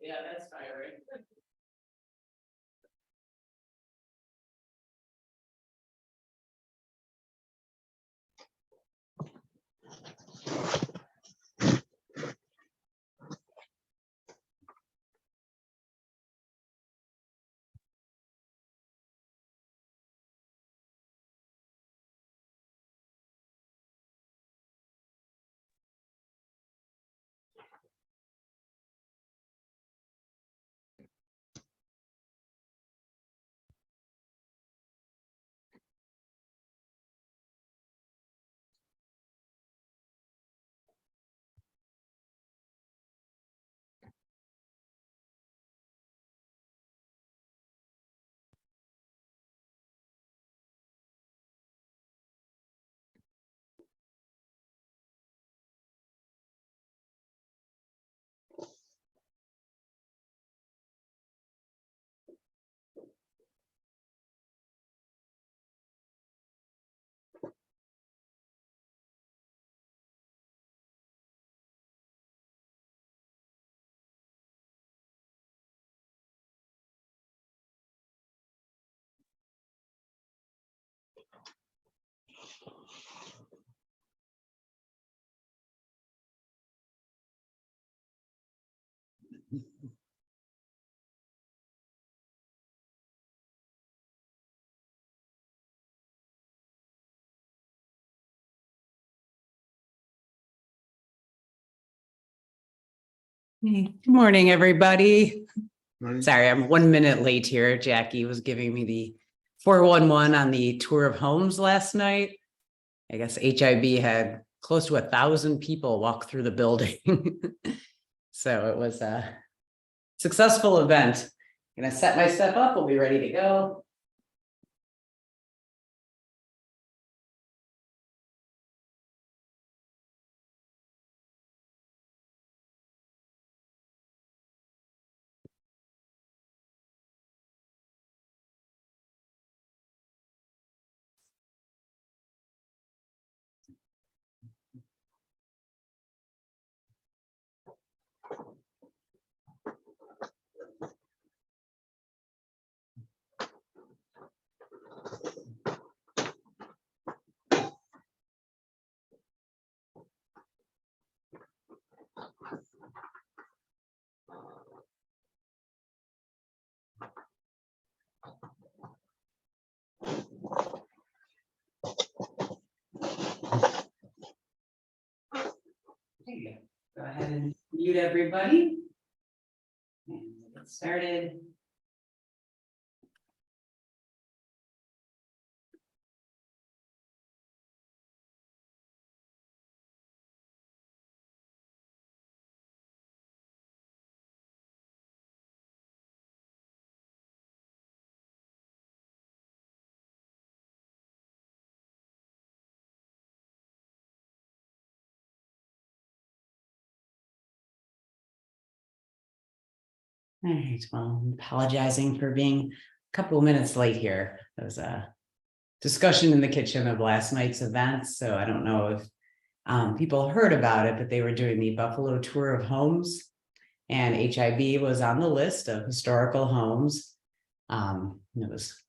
Yeah, that's fiery. Good morning, everybody. Sorry, I'm 1 minute late here. Jackie was giving me the 411 on the tour of homes last night. I guess HIB had close to 1,000 people walk through the building. So it was a successful event. I'm gonna set my stuff up. We'll be ready to go. Okay, go ahead and mute everybody. And we'll get started. All right, well, I'm apologizing for being a couple of minutes late here. There was a discussion in the kitchen of last night's event, so I don't know if people heard about it, but they were doing the Buffalo Tour of Homes, and HIB was on the list of historical homes. It was,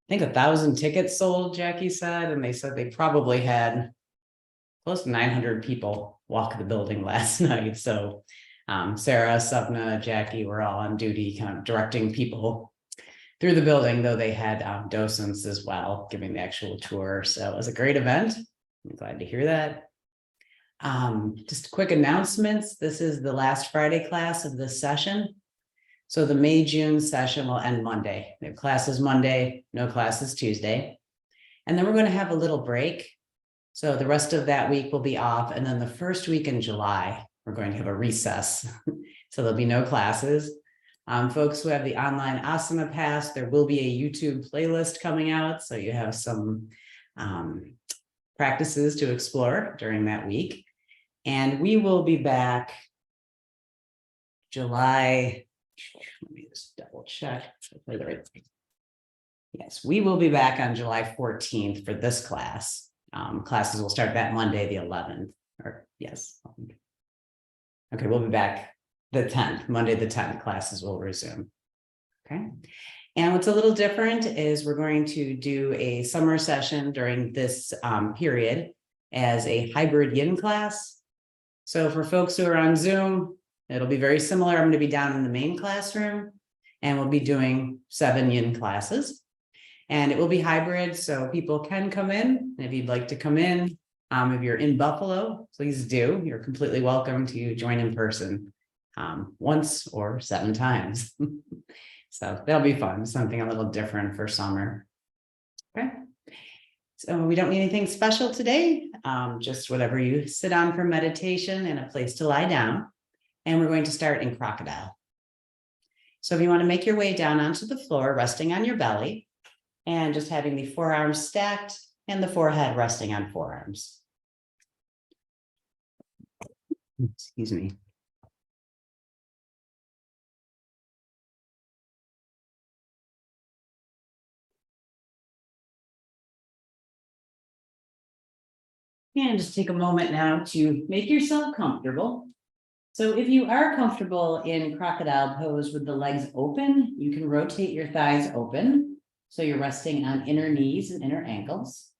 I think, 1,000 tickets sold, Jackie said, and they said they probably had close to 900 people walk the building last night. So Sarah, Sapna, Jackie were all on duty, kind of directing people through the building, though they had docents as well giving the actual tour. So it was a great event. I'm glad to hear that. Just quick announcements. This is the last Friday class of this session. So the May-June session will end Monday. We have classes Monday, no classes Tuesday. And then we're going to have a little break. So the rest of that week will be off. And then the first week in July, we're going to have a recess. So there'll be no classes. Folks who have the online Asana Pass, there will be a YouTube playlist coming out. So you have some practices to explore during that week. And we will be back July, let me just double check. Yes, we will be back on July 14th for this class. Classes will start that Monday, the 11th, or yes. Okay, we'll be back the 10th, Monday, the 10th, classes will resume. Okay. And what's a little different is we're going to do a summer session during this period as a hybrid yin class. So for folks who are on Zoom, it'll be very similar. I'm going to be down in the main classroom and we'll be doing 7 yin classes. And it will be hybrid, so people can come in. If you'd like to come in, if you're in Buffalo, please do. You're completely welcome to join in person once or 7 times. So that'll be fun, something a little different for summer. Okay. So we don't need anything special today, just whatever you sit on for meditation and a place to lie down. And we're going to start in crocodile. So if you want to make your way down onto the floor, resting on your belly, and just having the forearms stacked and the forehead resting on forearms. Excuse me. And just take a moment now to make yourself comfortable. So if you are comfortable in crocodile pose with the legs open, you can rotate your thighs open. So you're resting on inner knees and inner ankles.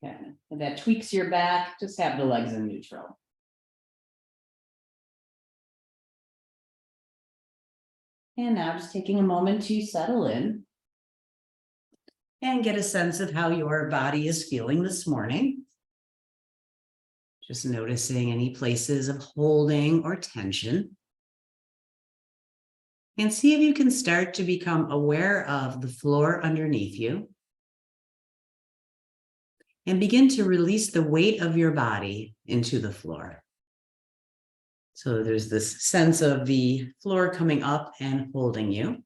Okay. If that tweaks your back, just have the legs in neutral. And now just taking a moment to settle in and get a sense of how your body is feeling this morning. Just noticing any places of holding or tension. And see if you can start to become aware of the floor underneath you. And begin to release the weight of your body into the floor. So there's this sense of the floor coming up and holding you.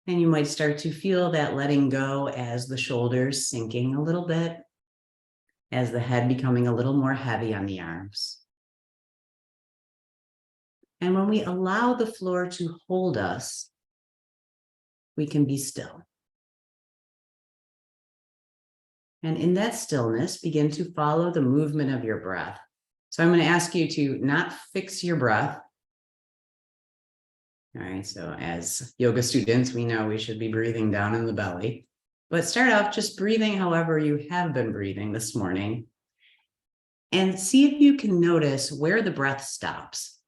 And you might start to feel that letting go as the shoulders sinking a little bit, as the head becoming a little more heavy on the arms. And when we allow the floor to hold us, we can be still. And in that stillness, begin to follow the movement of your breath. So I'm going to ask you to not fix your breath. All right, so as yoga students, we know we should be breathing down in the belly, but start off just breathing however you have been breathing this morning. And see if you can notice where the breath stops.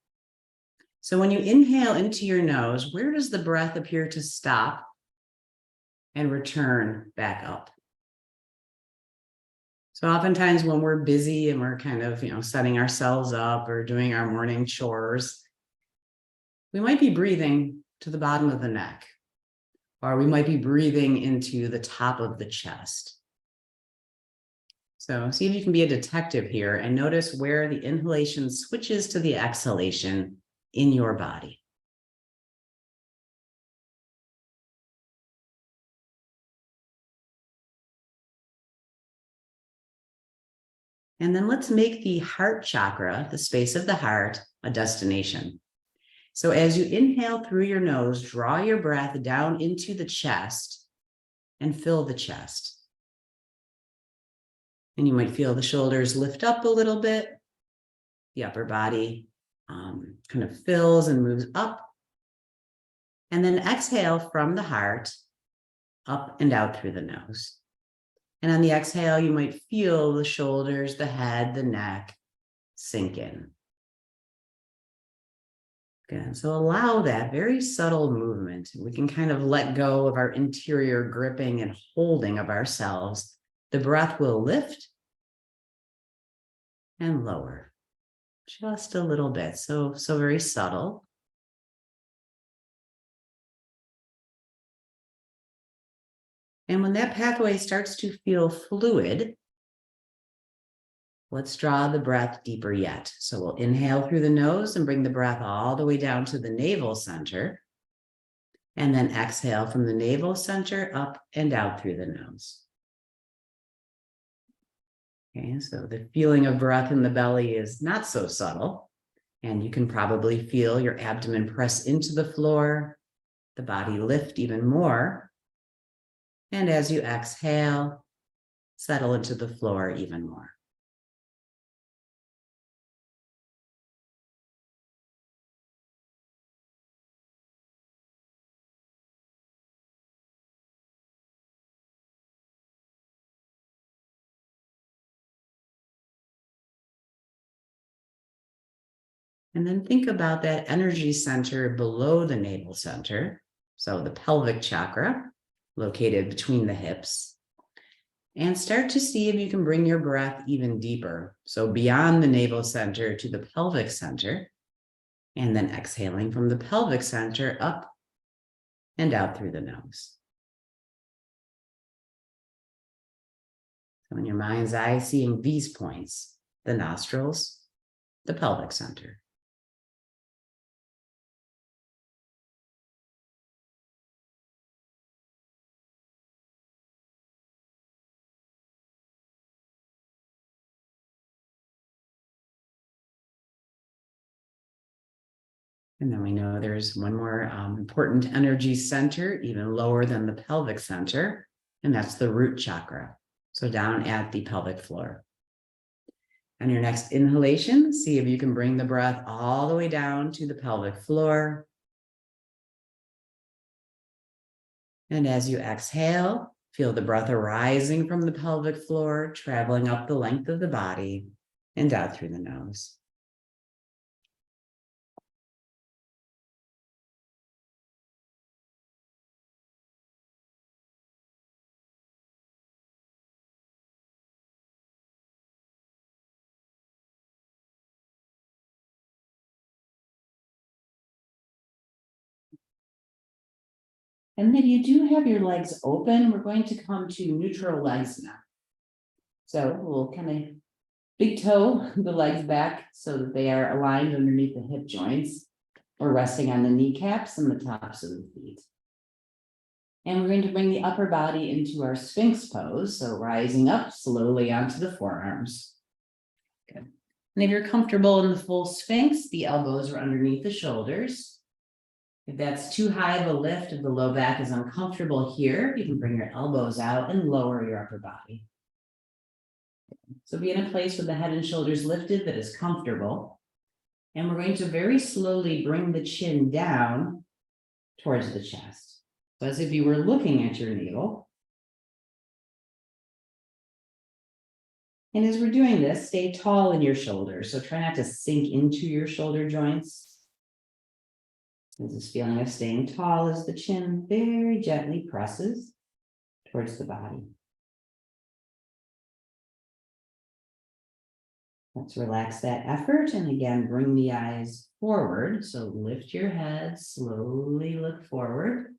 So when you inhale into your nose, where does the breath appear to stop and return back up? So oftentimes when we're busy and we're kind of, setting ourselves up or doing our morning chores, we might be breathing to the bottom of the neck, or we might be breathing into the top of the chest. So see if you can be a detective here and notice where the inhalation switches to the exhalation in your body. And then let's make the heart chakra, the space of the heart, a destination. So as you inhale through your nose, draw your breath down into the chest and fill the chest. And you might feel the shoulders lift up a little bit. The upper body kind of fills and moves up. And then exhale from the heart up and out through the nose. And on the exhale, you might feel the shoulders, the head, the neck sink in. Good. So allow that very subtle movement. We can kind of let go of our interior gripping and holding of ourselves. The breath will lift and lower just a little bit. So very subtle. And when that pathway starts to feel fluid, let's draw the breath deeper yet. So we'll inhale through the nose and bring the breath all the way down to the navel center. And then exhale from the navel center up and out through the nose. Okay, so the feeling of breath in the belly is not so subtle. And you can probably feel your abdomen press into the floor, the body lift even more. And as you exhale, settle into the floor even more. And then think about that energy center below the navel center. So the pelvic chakra located between the hips. And start to see if you can bring your breath even deeper. So beyond the navel center to the pelvic center. And then exhaling from the pelvic center up and out through the nose. So in your mind's eye, seeing these points, the nostrils, the pelvic center. And then we know there's one more important energy center, even lower than the pelvic center, and that's the root chakra. So down at the pelvic floor. On your next inhalation, see if you can bring the breath all the way down to the pelvic floor. And as you exhale, feel the breath arising from the pelvic floor, traveling up the length of the body and out through the nose. And then you do have your legs open. We're going to come to neutral legs now. So we'll kind of big toe the legs back so that they are aligned underneath the hip joints. We're resting on the kneecaps and the tops of the feet. And we're going to bring the upper body into our Sphinx pose. So rising up slowly onto the forearms. Good. And if you're comfortable in the full Sphinx, the elbows are underneath the shoulders. If that's too high of a lift, if the low back is uncomfortable here, you can bring your elbows out and lower your upper body. So be in a place with the head and shoulders lifted that is comfortable. And we're going to very slowly bring the chin down towards the chest. So as if you were looking at your navel. And as we're doing this, stay tall in your shoulders. So try not to sink into your shoulder joints. There's this feeling of staying tall as the chin very gently presses towards the body. Let's relax that effort and again, bring the eyes forward. So lift your head, slowly look forward.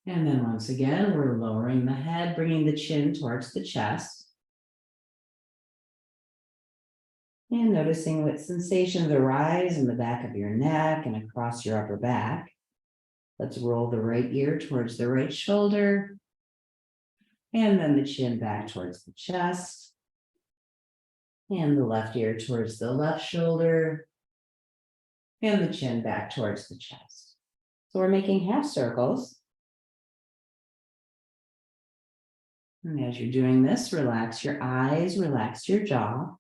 And then once again, we're lowering the head, bringing the chin towards the chest. And noticing what sensations arise in the back of your neck and across your upper back. Let's roll the right ear towards the right shoulder. And then the chin back towards the chest. And the left ear towards the left shoulder. And the chin back towards the chest. So we're making half circles. And as you're doing this, relax your eyes, relax your jaw.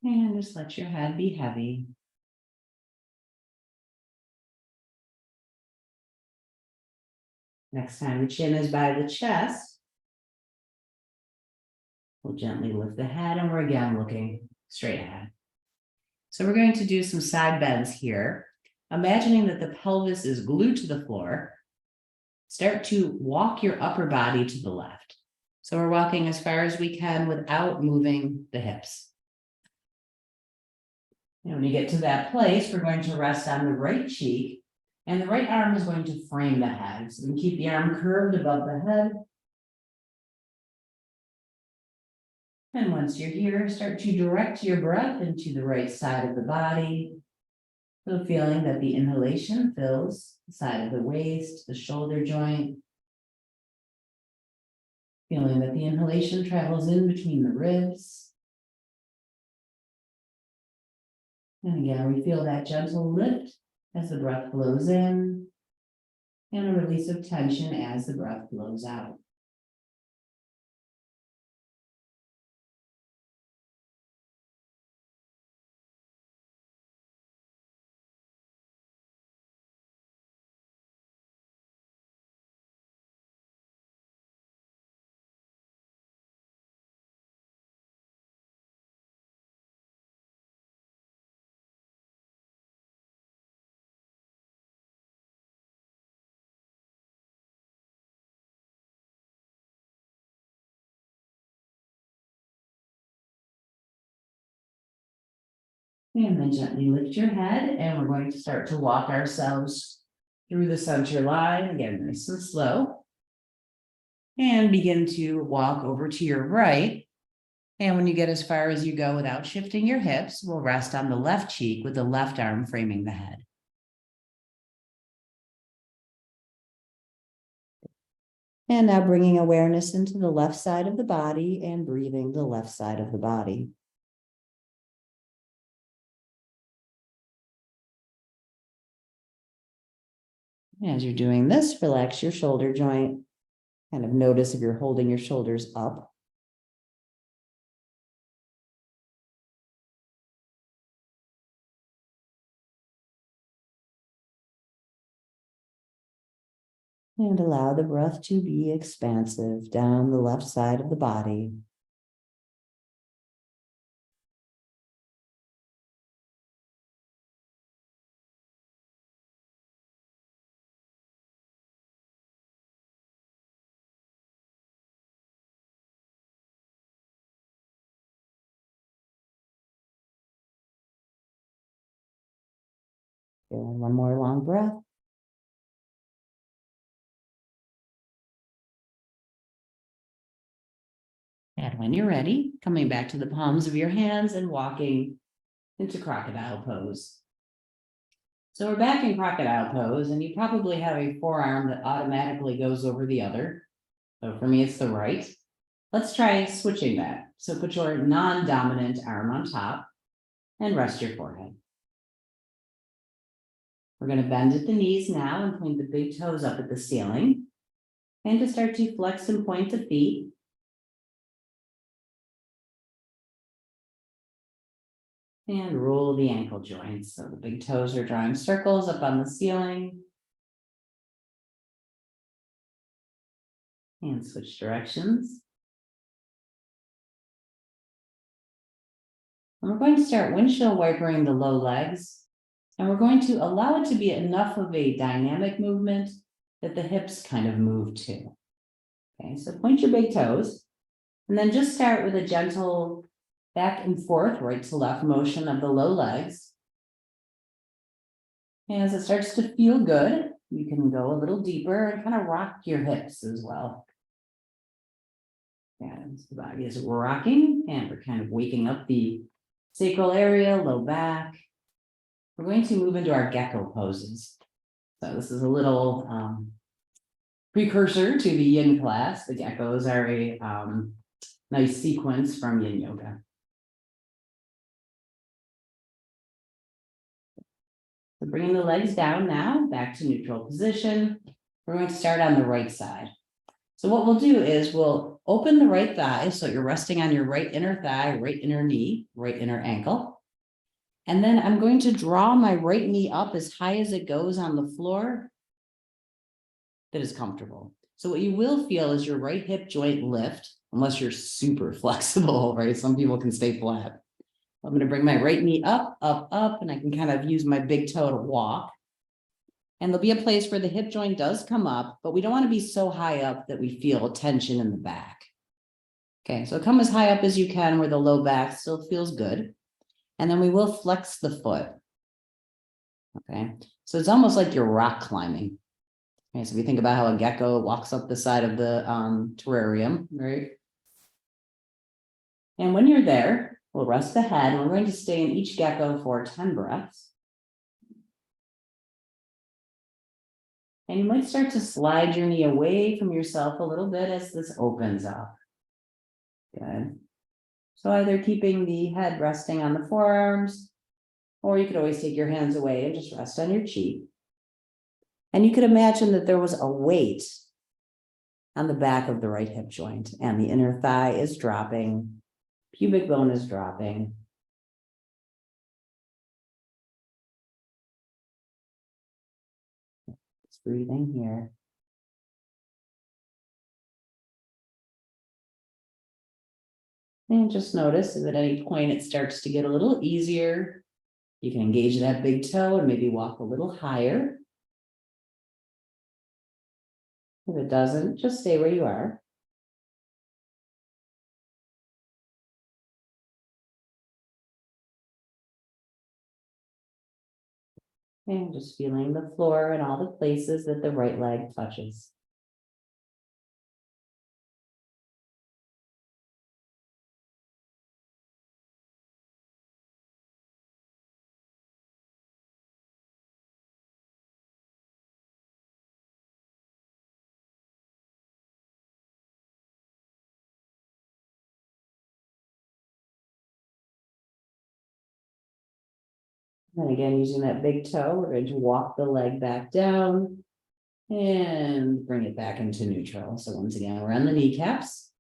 And just let your head be heavy. Next time the chin is by the chest, we'll gently lift the head and we're again looking straight ahead. So we're going to do some side bends here. Imagining that the pelvis is glued to the floor. Start to walk your upper body to the left. So we're walking as far as we can without moving the hips. And when you get to that place, we're going to rest on the right cheek and the right arm is going to frame the head. So we keep the arm curved above the head. And once you're here, start to direct your breath into the right side of the body. So feeling that the inhalation fills the side of the waist, the shoulder joint. Feeling that the inhalation travels in between the ribs. And again, we feel that gentle lift as the breath flows in and a release of tension as the breath flows out. And then gently lift your head, and we're going to start to walk ourselves through the center line, again, nice and slow. And begin to walk over to your right. And when you get as far as you go without shifting your hips, we'll rest on the left cheek with the left arm framing the head. And now bringing awareness into the left side of the body and breathing the left side of the body. As you're doing this, relax your shoulder joint. Kind of notice if you're holding your shoulders up. And allow the breath to be expansive down the left side of the body. And one more long breath. And when you're ready, coming back to the palms of your hands and walking into crocodile pose. So we're back in crocodile pose, and you probably have a forearm that automatically goes over the other. So for me, it's the right. Let's try switching that. So put your non-dominant arm on top and rest your forehead. We're going to bend at the knees now and point the big toes up at the ceiling. And to start to flex and point the feet. And roll the ankle joints. So the big toes are drawing circles up on the ceiling. And switch directions. And we're going to start windshield wipering the low legs. And we're going to allow it to be enough of a dynamic movement that the hips kind of move too. Okay, so point your big toes. And then just start with a gentle back and forth, right to left motion of the low legs. And as it starts to feel good, you can go a little deeper and kind of rock your hips as well. And the body is rocking, and we're kind of waking up the sacral area, low back. We're going to move into our gecko poses. So this is a little precursor to the yin class. The geckos are a nice sequence from yin yoga. So bringing the legs down now, back to neutral position. We're going to start on the right side. So what we'll do is we'll open the right thigh. So you're resting on your right inner thigh, right inner knee, right inner ankle. And then I'm going to draw my right knee up as high as it goes on the floor that is comfortable. So what you will feel is your right hip joint lift, unless you're super flexible, right? Some people can stay flat. I'm going to bring my right knee up, up, up, and I can kind of use my big toe to walk. And there'll be a place where the hip joint does come up, but we don't want to be so high up that we feel tension in the back. Okay, so come as high up as you can where the low back still feels good. And then we will flex the foot. Okay, so it's almost like you're rock climbing. Okay, so if you think about how a gecko walks up the side of the terrarium, right? And when you're there, we'll rest the head, and we're going to stay in each gecko for 10 breaths. And you might start to slide your knee away from yourself a little bit as this opens up. Good. So either keeping the head resting on the forearms, or you could always take your hands away and just rest on your cheek. And you could imagine that there was a weight on the back of the right hip joint, and the inner thigh is dropping, pubic bone is dropping. Just breathing here. And just notice if at any point it starts to get a little easier, you can engage that big toe and maybe walk a little higher. If it doesn't, just stay where you are. And just feeling the floor and all the places that the right leg touches. And again, using that big toe, we're going to walk the leg back down and bring it back into neutral. So once again, we're on the kneecaps.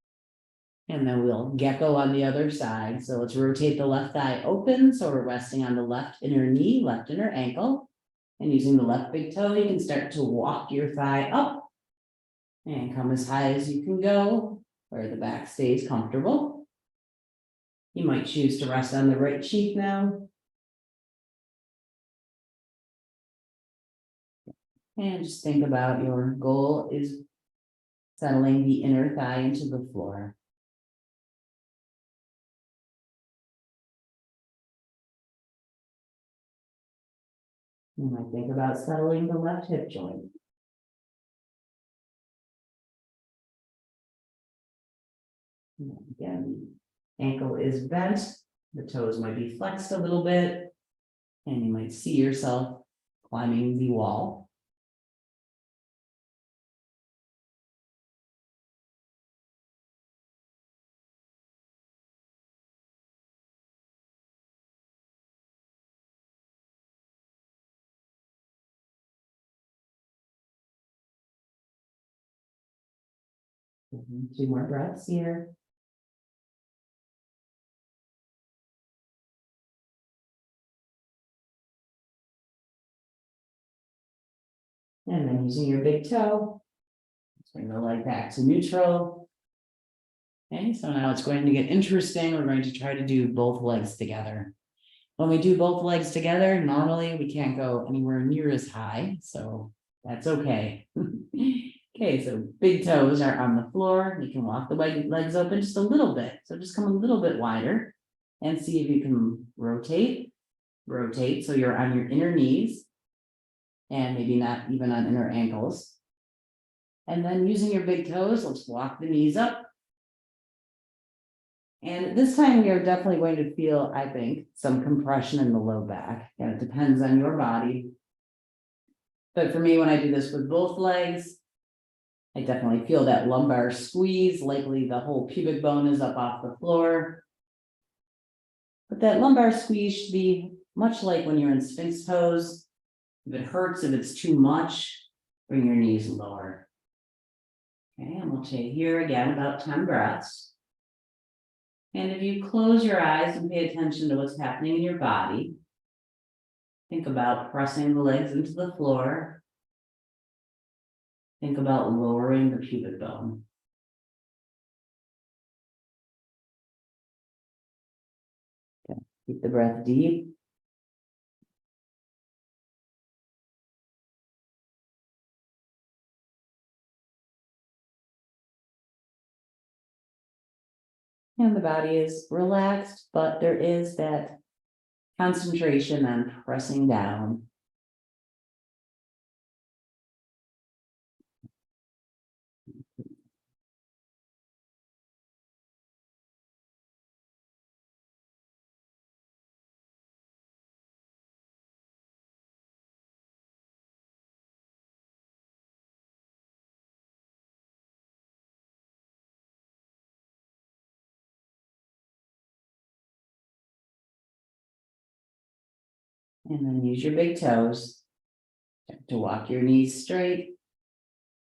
And then we'll gecko on the other side. So let's rotate the left thigh open. So we're resting on the left inner knee, left inner ankle. And using the left big toe, you can start to walk your thigh up and come as high as you can go, where the back stays comfortable. You might choose to rest on the right cheek now. And just think about your goal is settling the inner thigh into the floor. You might think about settling the left hip joint. And again, ankle is bent, the toes might be flexed a little bit, and you might see yourself climbing the wall. Two more breaths here. And then using your big toe, bring the leg back to neutral. Okay, so now it's going to get interesting. We're going to try to do both legs together. When we do both legs together, normally we can't go anywhere near as high, so that's okay. Okay, so big toes are on the floor. You can walk the legs open just a little bit. So just come a little bit wider and see if you can rotate. Rotate so you're on your inner knees and maybe not even on inner ankles. And then using your big toes, let's walk the knees up. And this time we are definitely going to feel, I think, some compression in the low back. And it depends on your body. But for me, when I do this with both legs, I definitely feel that lumbar squeeze. Likely the whole pubic bone is up off the floor. But that lumbar squeeze should be much like when you're in Sphinx pose. If it hurts, if it's too much, bring your knees lower. Okay, and we'll take here again about 10 breaths. And if you close your eyes and pay attention to what's happening in your body, think about pressing the legs into the floor. Think about lowering the pubic bone. Okay. Keep the breath deep. And the body is relaxed, but there is that concentration on pressing down. And then use your big toes to walk your knees straight.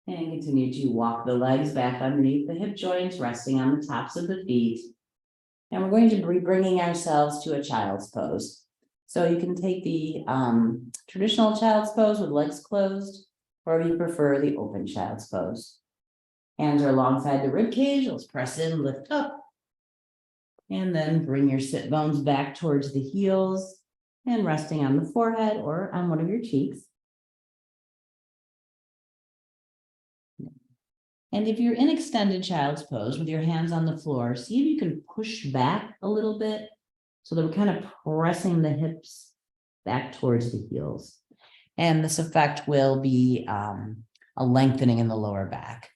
And continue to walk the legs back underneath the hip joints, resting on the tops of the feet. And we're going to be bringing ourselves to a child's pose. So you can take the traditional child's pose with legs closed, or if you prefer the open child's pose. Hands are alongside the rib cage. Let's press in, lift up. And then bring your sit bones back towards the heels and resting on the forehead or on one of your cheeks. And if you're in extended child's pose with your hands on the floor, see if you can push back a little bit so that we're kind of pressing the hips back towards the heels. And this effect will be a lengthening in the lower back.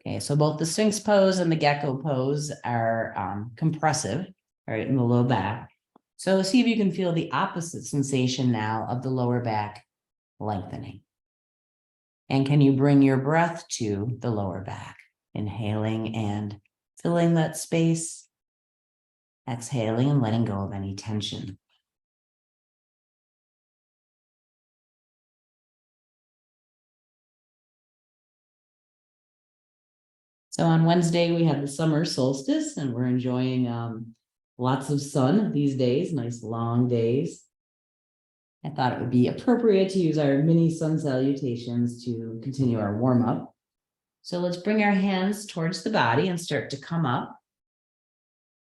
Okay, so both the Sphinx pose and the gecko pose are compressive, right, in the low back. So see if you can feel the opposite sensation now of the lower back lengthening. And can you bring your breath to the lower back, inhaling and filling that space, exhaling and letting go of any tension. So on Wednesday, we had the summer solstice and we're enjoying lots of sun these days, nice long days. I thought it would be appropriate to use our mini sun salutations to continue our warm up. So let's bring our hands towards the body and start to come up.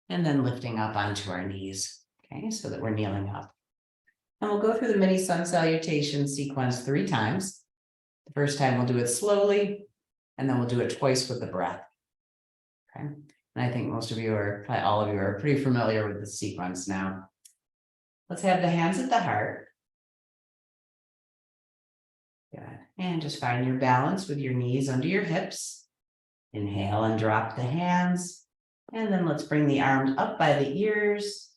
And then lifting up onto our knees, okay, so that we're kneeling up. And we'll go through the mini sun salutation sequence 3 times. The first time we'll do it slowly, and then we'll do it twice with the breath. Okay, and I think most of you are, probably all of you are pretty familiar with the sequence now. Let's have the hands at the heart. Good. And just find your balance with your knees under your hips. Inhale and drop the hands. And then let's bring the arms up by the ears.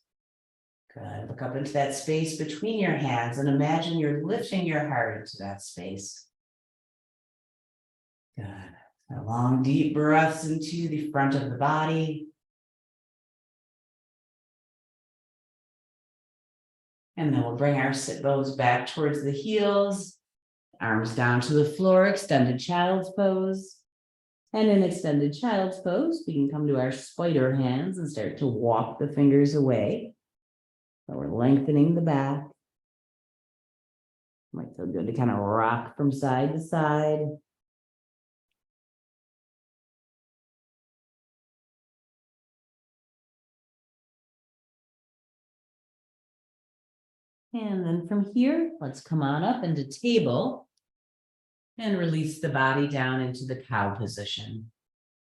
Good. Look up into that space between your hands and imagine you're lifting your heart into that space. Good. Long, deep breaths into the front of the body. And then we'll bring our sit bones back towards the heels, arms down to the floor, extended child's pose. And in extended child's pose, we can come to our spider hands and start to walk the fingers away. So we're lengthening the back. Might feel good to kind of rock from side to side. And then from here, let's come on up into table. And release the body down into the cow position.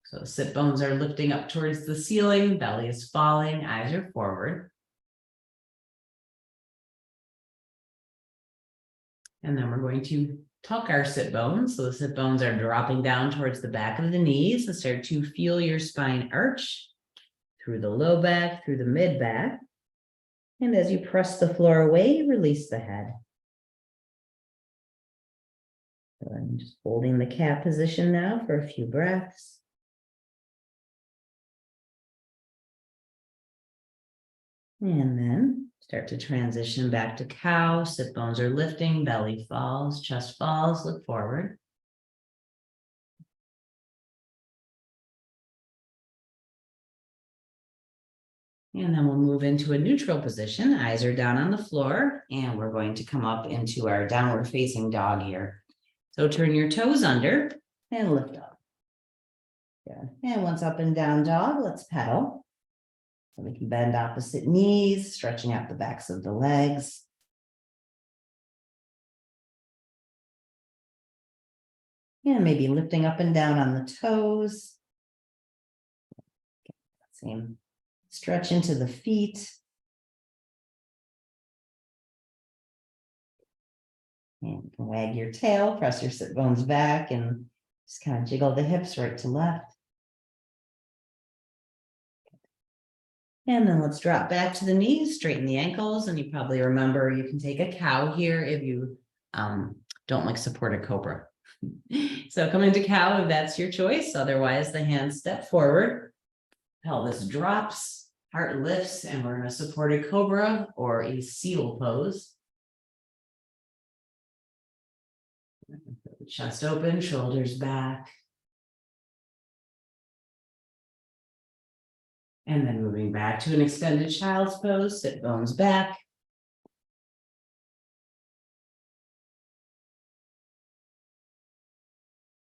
So sit bones are lifting up towards the ceiling, belly is falling, eyes are forward. And then we're going to tuck our sit bones. So the sit bones are dropping down towards the back of the knees and start to feel your spine arch through the low back, through the mid back. And as you press the floor away, release the head. So I'm just holding the cat position now for a few breaths. And then start to transition back to cow. Sit bones are lifting, belly falls, chest falls, look forward. And then we'll move into a neutral position. Eyes are down on the floor, and we're going to come up into our downward facing dog here. So turn your toes under and lift up. Good. And once up and down dog, let's pedal. So we can bend opposite knees, stretching out the backs of the legs. And maybe lifting up and down on the toes. Same. Stretch into the feet. And you can wag your tail, press your sit bones back, and just kind of jiggle the hips right to left. And then let's drop back to the knees, straighten the ankles, and you probably remember you can take a cow here if you don't like supported cobra. So come into cow if that's your choice. Otherwise, the hands step forward, pelvis drops, heart lifts, and we're in a supported cobra or a seal pose. Chest open, shoulders back. And then moving back to an extended child's pose, sit bones back.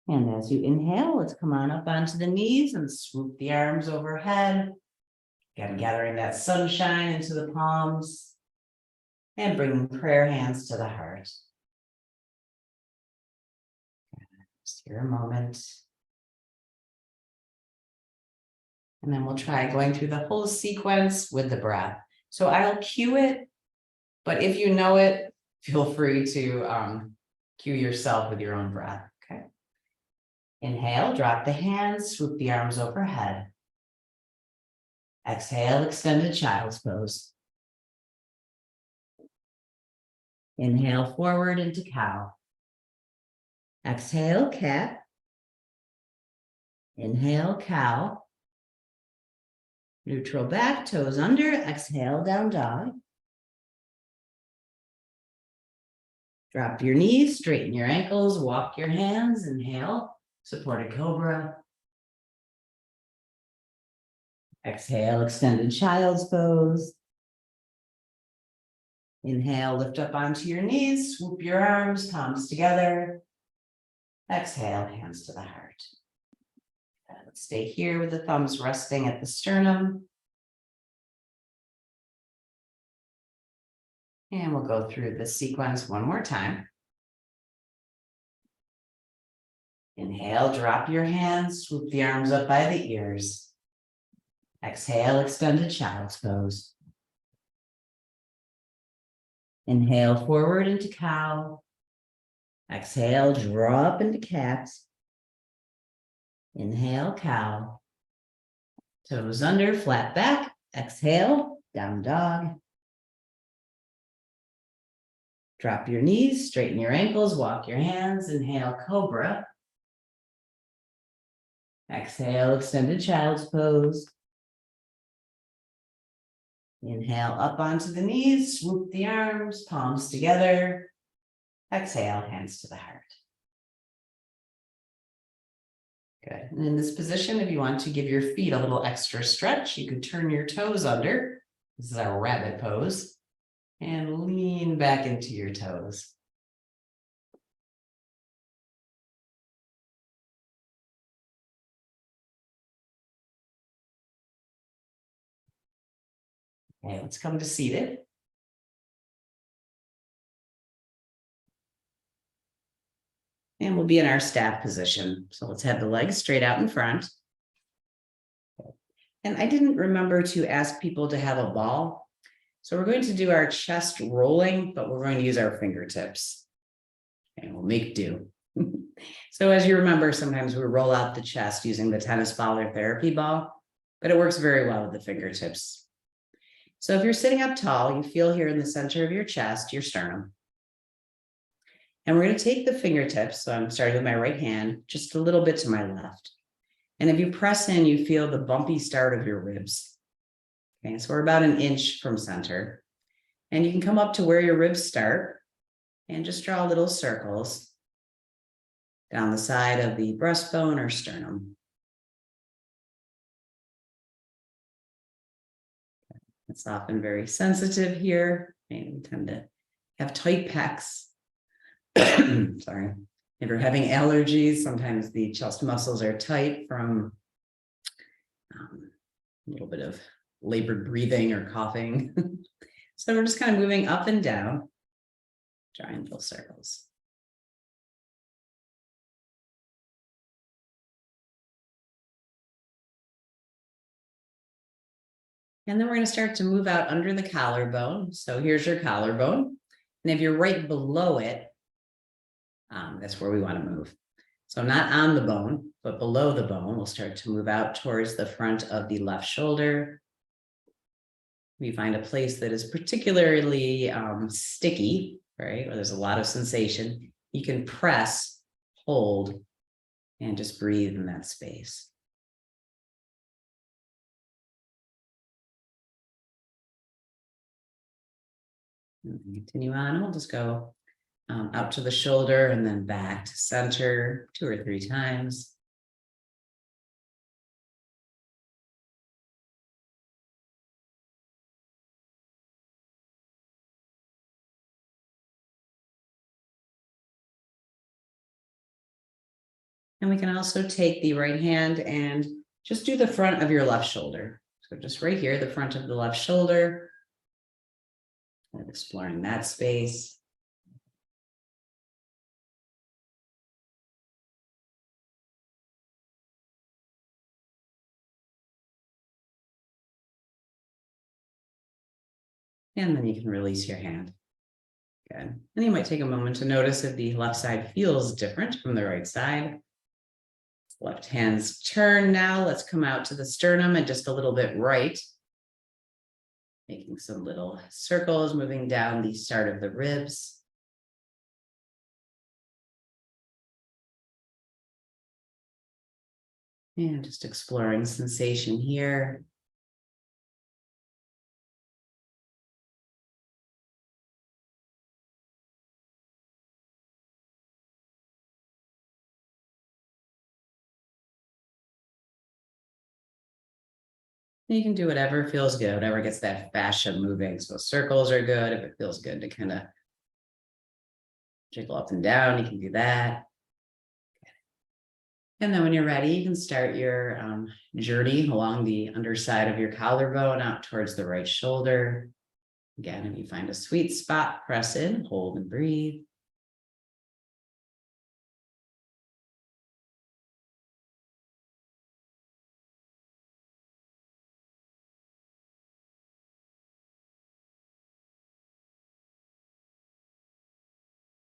And as you inhale, let's come on up onto the knees and swoop the arms overhead. Again, gathering that sunshine into the palms and bringing prayer hands to the heart. Just here a moment. And then we'll try going through the whole sequence with the breath. So I'll cue it, but if you know it, feel free to cue yourself with your own breath, okay? Inhale, drop the hands, swoop the arms overhead. Exhale, extended child's pose. Inhale forward into cow. Exhale, cat. Inhale, cow. Neutral back, toes under. Exhale, down dog. Drop your knees, straighten your ankles, walk your hands. Inhale, supported cobra. Exhale, extended child's pose. Inhale, lift up onto your knees, swoop your arms, palms together. Exhale, hands to the heart. Let's stay here with the thumbs resting at the sternum. And we'll go through the sequence one more time. Inhale, drop your hands, swoop the arms up by the ears. Exhale, extended child's pose. Inhale forward into cow. Exhale, draw up into cat. Inhale, cow. Toes under, flat back. Exhale, down dog. Drop your knees, straighten your ankles, walk your hands. Inhale, cobra. Exhale, extended child's pose. Inhale, up onto the knees, swoop the arms, palms together. Exhale, hands to the heart. Good. And in this position, if you want to give your feet a little extra stretch, you could turn your toes under. This is our rabbit pose. And lean back into your toes. Okay, let's come to seated. And we'll be in our staff position. So let's have the legs straight out in front. And I didn't remember to ask people to have a ball. So we're going to do our chest rolling, but we're going to use our fingertips. And we'll make do. So as you remember, sometimes we roll out the chest using the tennis ball or therapy ball, but it works very well with the fingertips. So if you're sitting up tall, you feel here in the center of your chest, your sternum. And we're going to take the fingertips, so I'm starting with my right hand, just a little bit to my left. And if you press in, you feel the bumpy start of your ribs. Okay, so we're about an inch from center. And you can come up to where your ribs start and just draw little circles down the side of the breastbone or sternum. It's often very sensitive here. And we tend to have tight pecs. Sorry. If you're having allergies, sometimes the chest muscles are tight from a little bit of labored breathing or coughing. So we're just kind of moving up and down, drawing little circles. And then we're going to start to move out under the collarbone. So here's your collarbone. And if you're right below it, that's where we want to move. So not on the bone, but below the bone, we'll start to move out towards the front of the left shoulder. We find a place that is particularly sticky, right? Where there's a lot of sensation. You can press, hold, and just breathe in that space. And continue on, and we'll just go out to the shoulder and then back to center 2 or 3 times. And we can also take the right hand and just do the front of your left shoulder. So just right here, the front of the left shoulder. And exploring that space. And then you can release your hand. Good. And you might take a moment to notice if the left side feels different from the right side. Left hand's turn now. Let's come out to the sternum and just a little bit right. Making some little circles, moving down the start of the ribs. And just exploring sensation here. You can do whatever feels good, whatever gets that fascia moving. So circles are good. If it feels good to kind of jiggle up and down, you can do that. And then when you're ready, you can start your journey along the underside of your collarbone out towards the right shoulder. Again, if you find a sweet spot, press in, hold and breathe.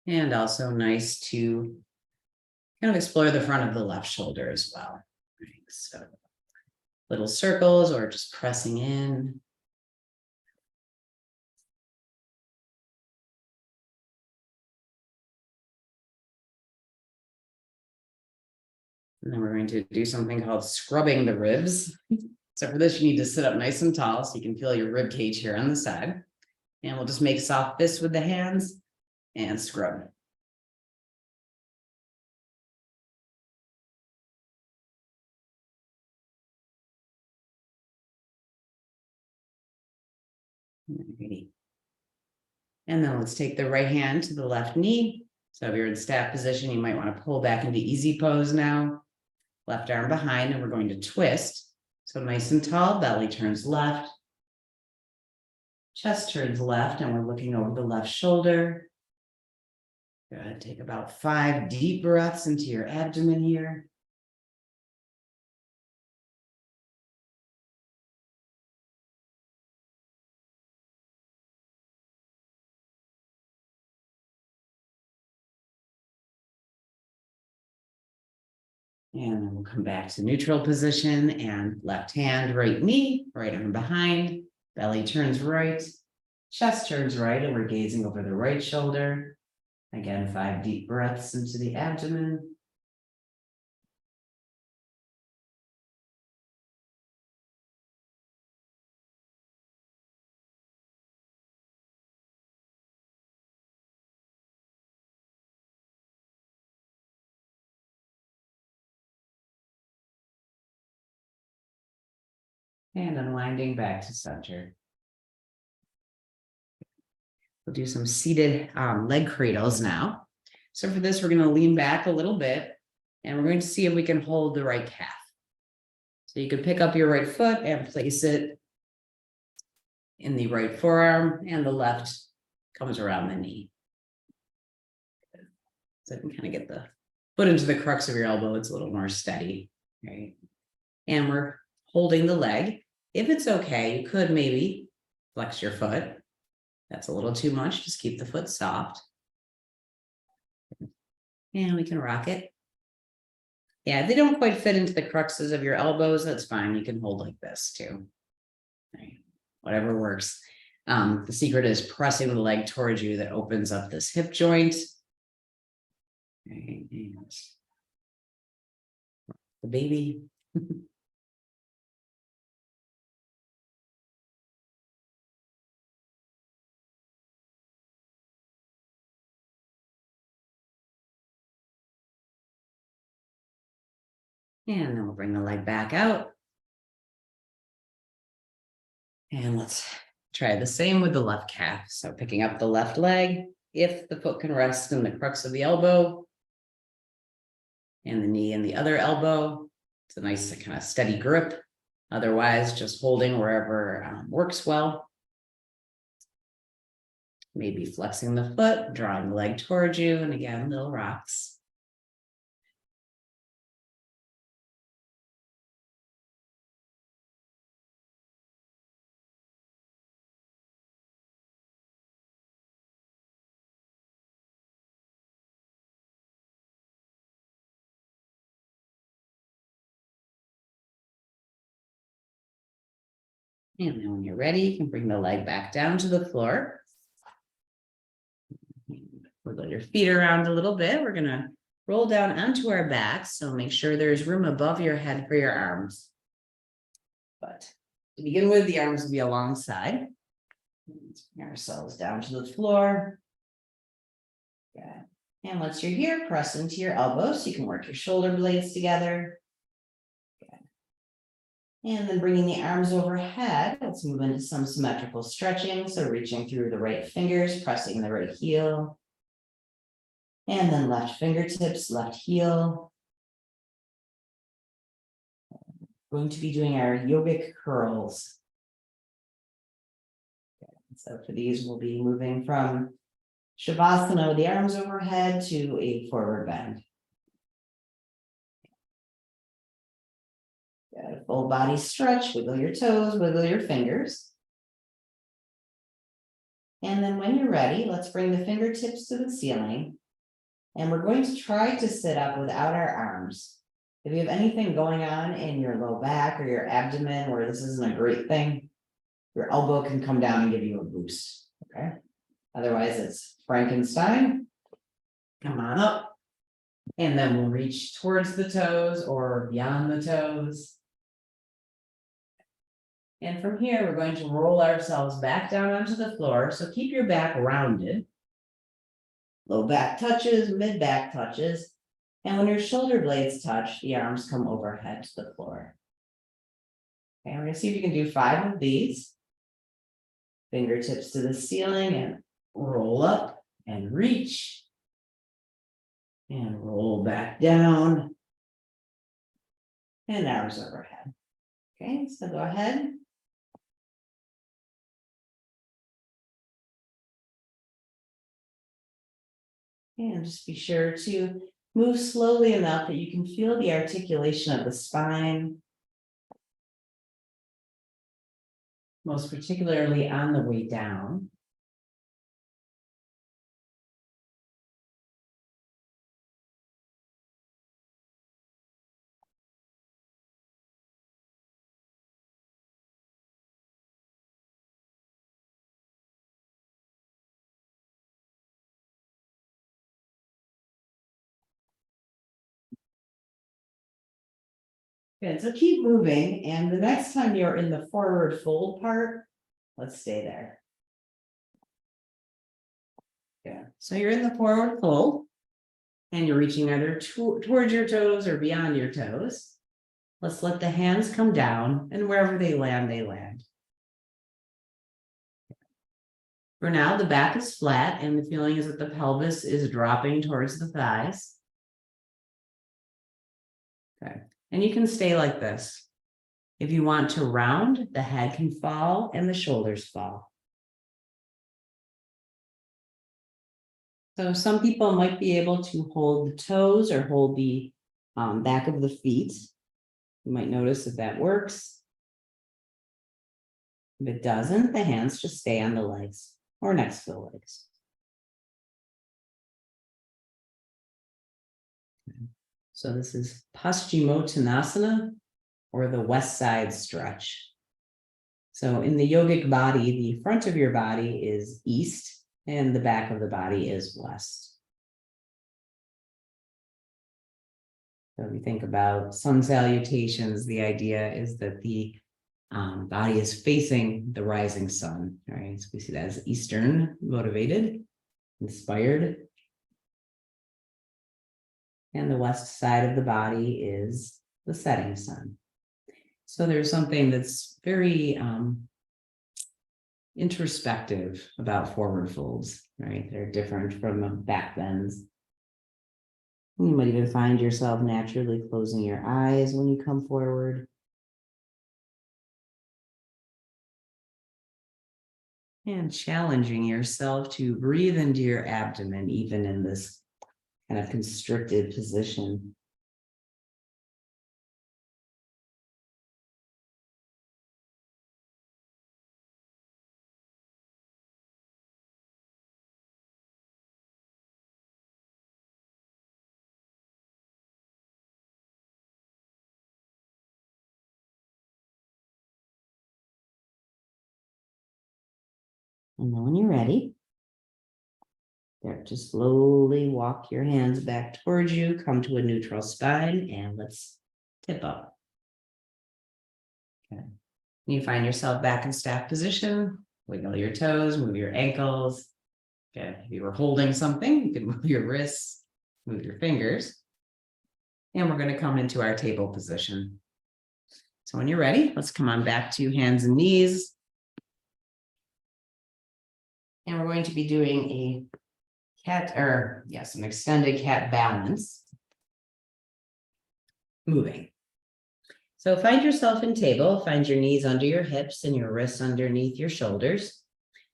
And also nice to kind of explore the front of the left shoulder as well. Right, so little circles or just pressing in. And then we're going to do something called scrubbing the ribs. So for this, you need to sit up nice and tall so you can feel your rib cage here on the side. And we'll just make soft fists with the hands and scrub. Alrighty. And then let's take the right hand to the left knee. So if you're in staff position, you might want to pull back into easy pose now. Left arm behind, and we're going to twist. So nice and tall, belly turns left. Chest turns left, and we're looking over the left shoulder. Good. Take about 5 deep breaths into your abdomen here. And then we'll come back to neutral position and left hand, right knee, right arm behind, belly turns right, chest turns right, and we're gazing over the right shoulder. Again, 5 deep breaths into the abdomen. And unwinding back to center. We'll do some seated leg cradles now. So for this, we're going to lean back a little bit and we're going to see if we can hold the right calf. So you can pick up your right foot and place it in the right forearm, and the left comes around the knee. So I can kind of get the foot into the crux of your elbow. It's a little more steady, right? And we're holding the leg. If it's okay, you could maybe flex your foot. That's a little too much. Just keep the foot soft. And we can rock it. Yeah, if they don't quite fit into the cruxes of your elbows, that's fine. You can hold like this too. Right. Whatever works. The secret is pressing the leg towards you. That opens up this hip joint. Right. And the baby. And then we'll bring the leg back out. And let's try the same with the left calf. So picking up the left leg, if the foot can rest in the crux of the elbow, and the knee and the other elbow. It's a nice kind of steady grip. Otherwise, just holding wherever works well. Maybe flexing the foot, drawing the leg towards you, and again, little rocks. And then when you're ready, you can bring the leg back down to the floor. Wiggle your feet around a little bit. We're gonna roll down onto our backs, so make sure there's room above your head for your arms. But to begin with, the arms will be alongside. Let's bring ourselves down to the floor. Good. And once you're here, press into your elbows so you can work your shoulder blades together. Good. And then bringing the arms overhead, let's move into some symmetrical stretching. So reaching through the right fingers, pressing the right heel. And then left fingertips, left heel. Going to be doing our yogic curls. Okay. So for these, we'll be moving from Shavasana with the arms overhead to a forward bend. Got a full body stretch, wiggle your toes, wiggle your fingers. And then when you're ready, let's bring the fingertips to the ceiling. And we're going to try to sit up without our arms. If you have anything going on in your low back or your abdomen where this isn't a great thing, your elbow can come down and give you a boost, okay? Otherwise, it's Frankenstein. Come on up. And then we'll reach towards the toes or beyond the toes. And from here, we're going to roll ourselves back down onto the floor. So keep your back rounded. Low back touches, mid back touches. And when your shoulder blades touch, the arms come overhead to the floor. Okay, we're gonna see if you can do 5 of these. Fingertips to the ceiling and roll up and reach. And roll back down. And arms overhead. Okay, so go ahead. And just be sure to move slowly enough that you can feel the articulation of the spine. Most particularly on the way down. Good, so keep moving, and the next time you're in the forward fold part, let's stay there. Yeah, so you're in the forward fold, and you're reaching either towards your toes or beyond your toes. Let's let the hands come down, and wherever they land, they land. For now, the back is flat, and the feeling is that the pelvis is dropping towards the thighs. Okay, and you can stay like this. If you want to round, the head can fall and the shoulders fall. So some people might be able to hold the toes or hold the back of the feet. You might notice if that works. If it doesn't, the hands just stay on the legs or next to the legs. So this is Paschimottanasana, or the west side stretch. So in the yogic body, the front of your body is east and the back of the body is west. So if you think about sun salutations, the idea is that the body is facing the rising sun, right? So we see that as Eastern motivated, inspired. And the west side of the body is the setting sun. So there's something that's very introspective about forward folds, right? They're different from back bends. You might even find yourself naturally closing your eyes when you come forward. And challenging yourself to breathe into your abdomen, even in this kind of constricted position. And then when you're ready, start to slowly walk your hands back towards you, come to a neutral spine, and let's tip up. Okay. You find yourself back in staff position, wiggle your toes, move your ankles. Okay. If you were holding something, you can move your wrists, move your fingers. And we're going to come into our table position. So when you're ready, let's come on back to hands and knees. And we're going to be doing a an extended cat balance. Moving. So find yourself in table, find your knees under your hips and your wrists underneath your shoulders.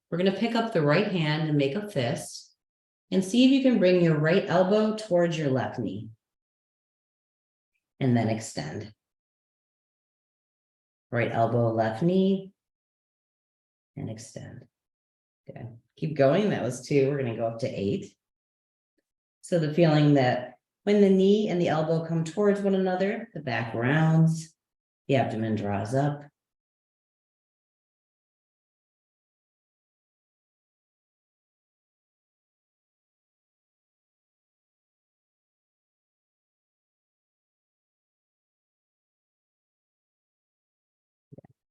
We're going to pick up the right hand and make a fist and see if you can bring your right elbow towards your left knee. And then extend. Right elbow, left knee, and extend. Okay, keep going. That was 2. We're going to go up to 8. So the feeling that when the knee and the elbow come towards one another, the back rounds, the abdomen draws up.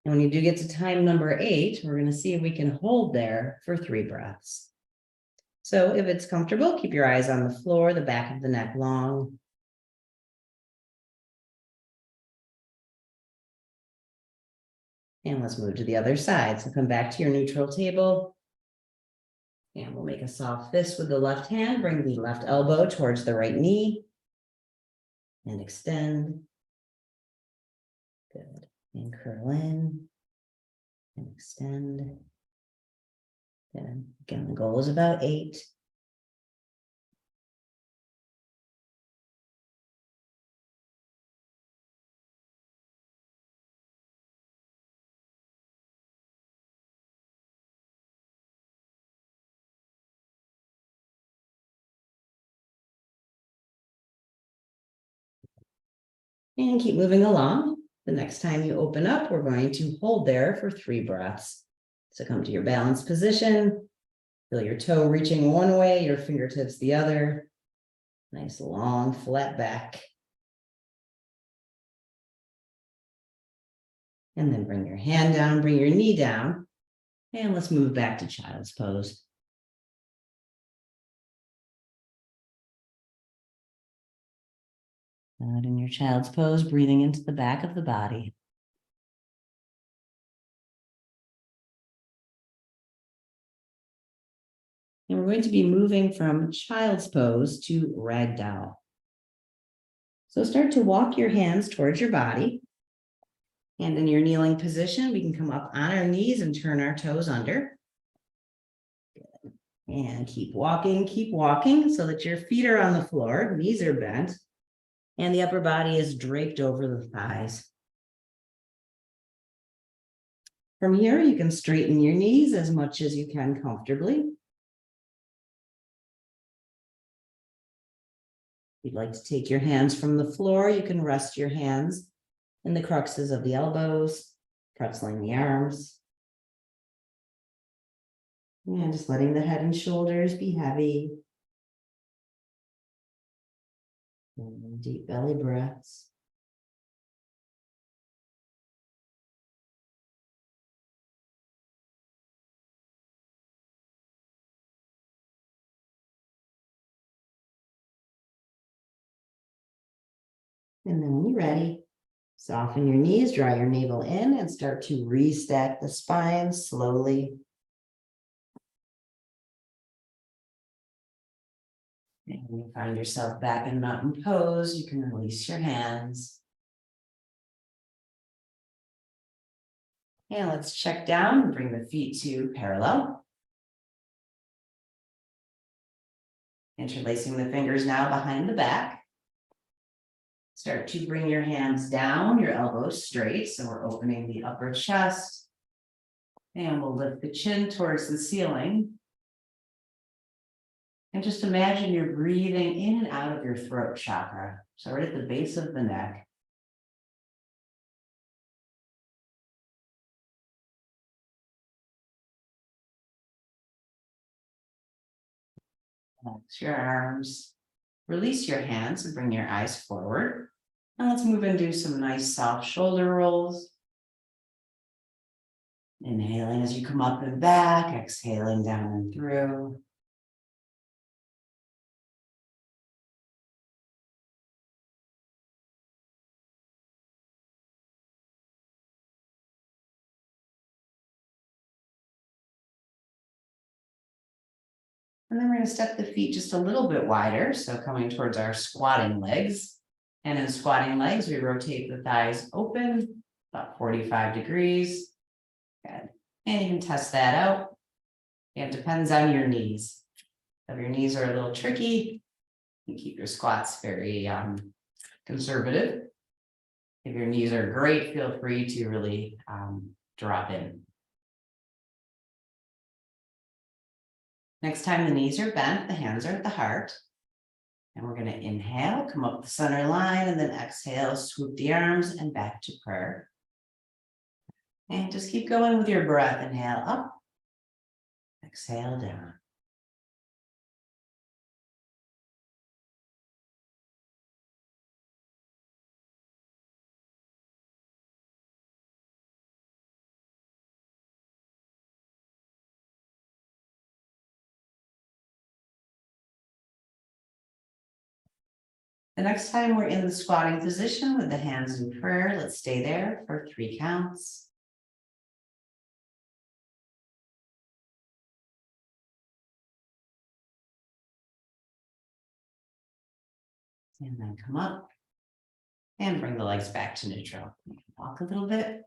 And when you do get to time number 8, we're going to see if we can hold there for 3 breaths. So if it's comfortable, keep your eyes on the floor, the back of the neck long. And let's move to the other side. So come back to your neutral table. And we'll make a soft fist with the left hand. Bring the left elbow towards the right knee. And extend. Good. And curl in. And extend. Good. Again, the goal is about 8. And keep moving along. The next time you open up, we're going to hold there for 3 breaths. So come to your balanced position. Feel your toe reaching one way, your fingertips the other. Nice long flat back. And then bring your hand down, bring your knee down. And let's move back to child's pose. Out in your child's pose, breathing into the back of the body. And we're going to be moving from child's pose to ragdoll. So start to walk your hands towards your body. And in your kneeling position, we can come up on our knees and turn our toes under. Good. And keep walking so that your feet are on the floor, knees are bent, and the upper body is draped over the thighs. From here, you can straighten your knees as much as you can comfortably. If you'd like to take your hands from the floor, you can rest your hands in the cruxes of the elbows, pretzeling the arms. And just letting the head and shoulders be heavy. And deep belly breaths. And then when you're ready, soften your knees, draw your navel in, and start to restack the spine slowly. And when you find yourself back in mountain pose, you can release your hands. And let's check down and bring the feet to parallel. Interlacing the fingers now behind the back. Start to bring your hands down, your elbows straight. So we're opening the upper chest. And we'll lift the chin towards the ceiling. And just imagine you're breathing in and out of your throat chakra. So right at the base of the neck. Relax your arms, release your hands and bring your eyes forward. And let's move into some nice soft shoulder rolls. Inhaling as you come up and back, exhaling down and through. And then we're going to step the feet just a little bit wider. So coming towards our squatting legs. And in squatting legs, we rotate the thighs open about 45 degrees. Good. And you can test that out. It depends on your knees. If your knees are a little tricky, you keep your squats very conservative. If your knees are great, feel free to really drop in. Next time the knees are bent, the hands are at the heart. And we're going to inhale, come up the center line, and then exhale, swoop the arms and back to prayer. And just keep going with your breath. Inhale up, exhale down. The next time we're in the squatting position with the hands in prayer, let's stay there for 3 counts. And then come up and bring the legs back to neutral. Walk a little bit.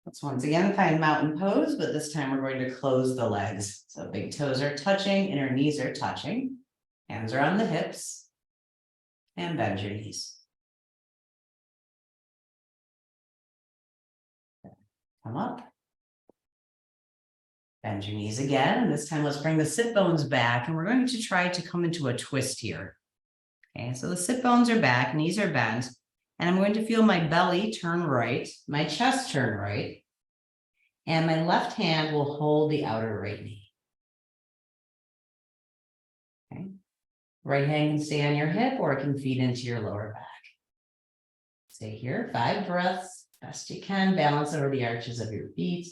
Let's once again find mountain pose, but this time we're going to close the legs. So big toes are touching, inner knees are touching. Hands are on the hips. And bend your knees. Come up. Bend your knees again. And this time let's bring the sit bones back. And we're going to try to come into a twist here. Okay, so the sit bones are back, knees are bent. And I'm going to feel my belly turn right, my chest turn right. And my left hand will hold the outer right knee. Okay. Right hand can stay on your hip or it can feed into your lower back. Stay here, 5 breaths, best you can. Balance over the arches of your feet.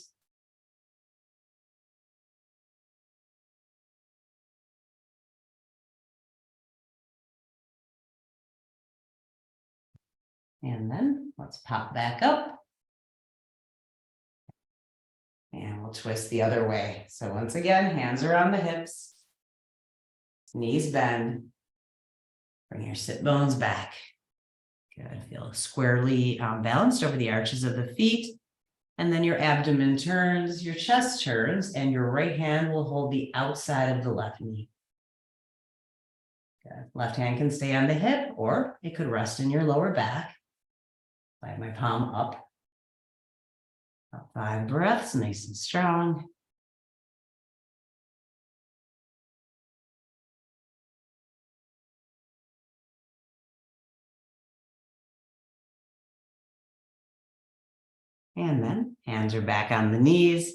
And then let's pop back up. And we'll twist the other way. So once again, hands are on the hips. Knees bend. Bring your sit bones back. Good. Feel squarely balanced over the arches of the feet. And then your abdomen turns, your chest turns, and your right hand will hold the outside of the left knee. Good. Left hand can stay on the hip, or it could rest in your lower back. I have my palm up. About 5 breaths, nice and strong. And then hands are back on the knees.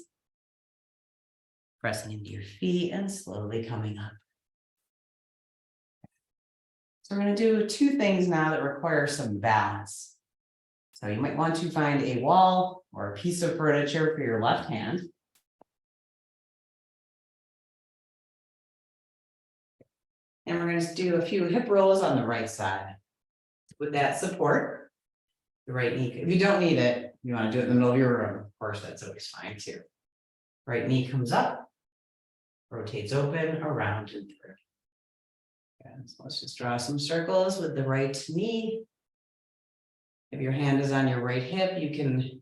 Pressing into your feet and slowly coming up. So we're going to do 2 things now that require some balance. So you might want to find a wall or a piece of furniture for your left hand. And we're going to do a few hip rolls on the right side. With that support, the right knee, if you don't need it, you want to do it in the middle of your room, of course, that's always fine too. Right knee comes up, rotates open, around and through. Okay, so let's just draw some circles with the right knee. If your hand is on your right hip, you can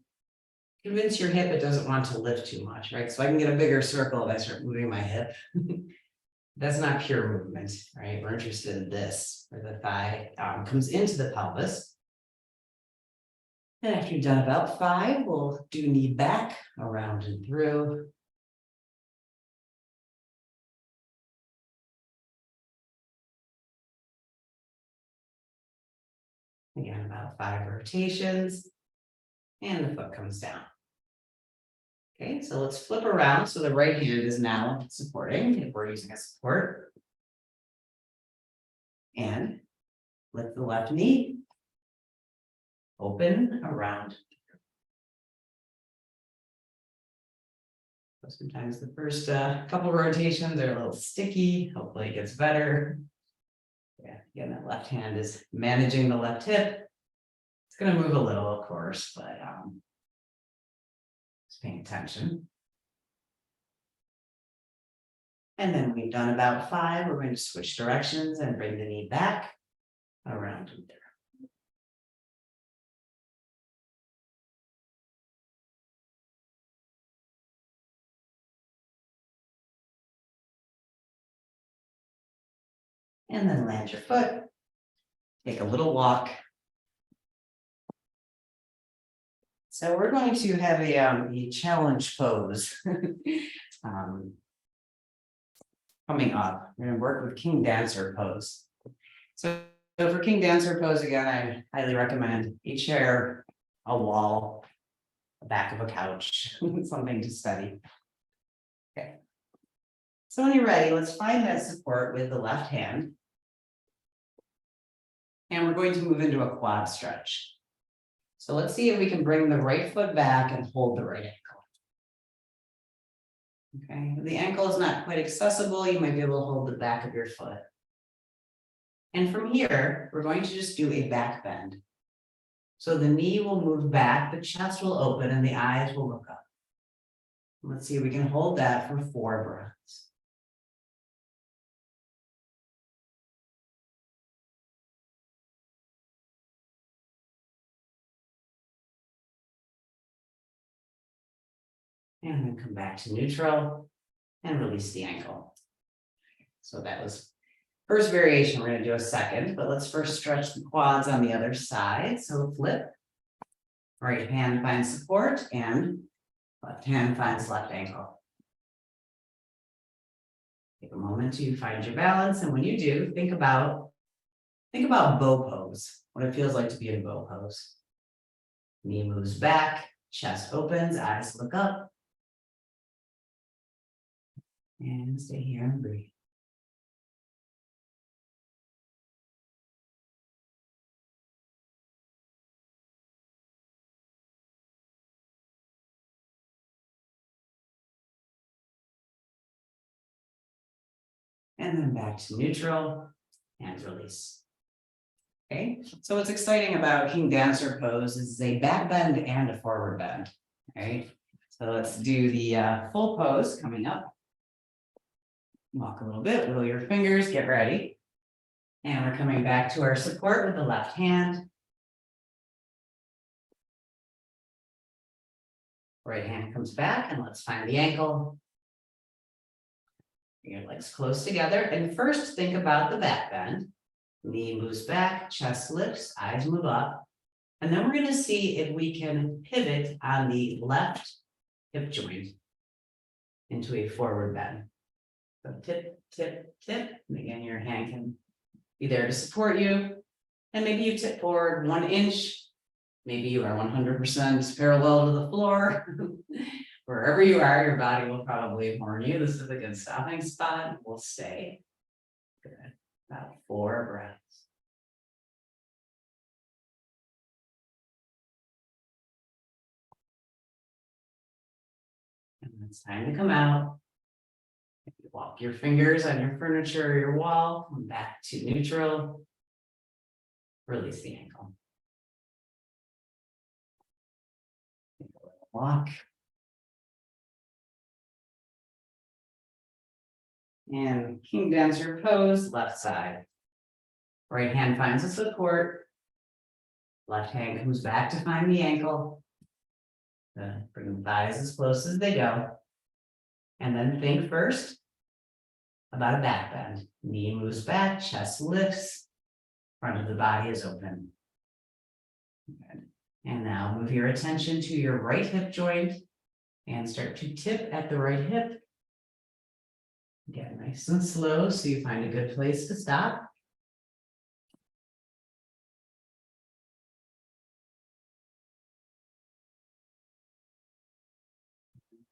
convince your hip it doesn't want to lift too much, right? So I can get a bigger circle if I start moving my hip. That's not pure movement, right? We're interested in this, where the thigh comes into the pelvis. And after you've done about 5, we'll do knee back, around and through. Again, about 5 rotations. And the foot comes down. Okay, so let's flip around. So the right hand is now supporting if we're using a support. And lift the left knee. Open around. Sometimes the first couple rotations are a little sticky. Hopefully it gets better. Yeah, again, that left hand is managing the left hip. It's going to move a little, of course, but just paying attention. And then we've done about 5. We're going to switch directions and bring the knee back around there. And then land your foot. Take a little walk. So we're going to have a challenge pose coming up. We're going to work with King Dancer pose. So for King Dancer pose, again, I highly recommend a chair, a wall, the back of a couch, something to study. Okay. So when you're ready, let's find that support with the left hand. And we're going to move into a quad stretch. So let's see if we can bring the right foot back and hold the right ankle. Okay, if the ankle is not quite accessible, you might be able to hold the back of your foot. And from here, we're going to just do a back bend. So the knee will move back, the chest will open, and the eyes will look up. Let's see if we can hold that for 4 breaths. And then come back to neutral and release the ankle. So that was first variation. We're going to do a second, but let's first stretch the quads on the other side. So flip. Right hand finds support and left hand finds left ankle. Take a moment to find your balance. And when you do, think about bow pose, what it feels like to be in bow pose. Knee moves back, chest opens, eyes look up. And stay here and breathe. And then back to neutral and release. Okay, so what's exciting about King Dancer pose is a back bend and a forward bend. Right, so let's do the full pose coming up. Walk a little bit, wiggle your fingers, get ready. And we're coming back to our support with the left hand. Right hand comes back and let's find the ankle. Bring your legs close together and first think about the back bend. Knee moves back, chest lifts, eyes move up. And then we're going to see if we can pivot on the left hip joint into a forward bend. So tip, tip, tip. And again, your hand can be there to support you. And maybe you tip forward 1 inch. Maybe you are 100% parallel to the floor. Wherever you are, your body will probably warn you. This is a good stopping spot. We'll stay. Good. About 4 breaths. And it's time to come out. Walk your fingers on your furniture or your wall. Come back to neutral. Release the ankle. Walk. And King Dancer pose, left side. Right hand finds the support. Left hand comes back to find the ankle. Bring the thighs as close as they go. And then think first about a back bend. Knee moves back, chest lifts, front of the body is open. Good. And now move your attention to your right hip joint and start to tip at the right hip. Get nice and slow so you find a good place to stop.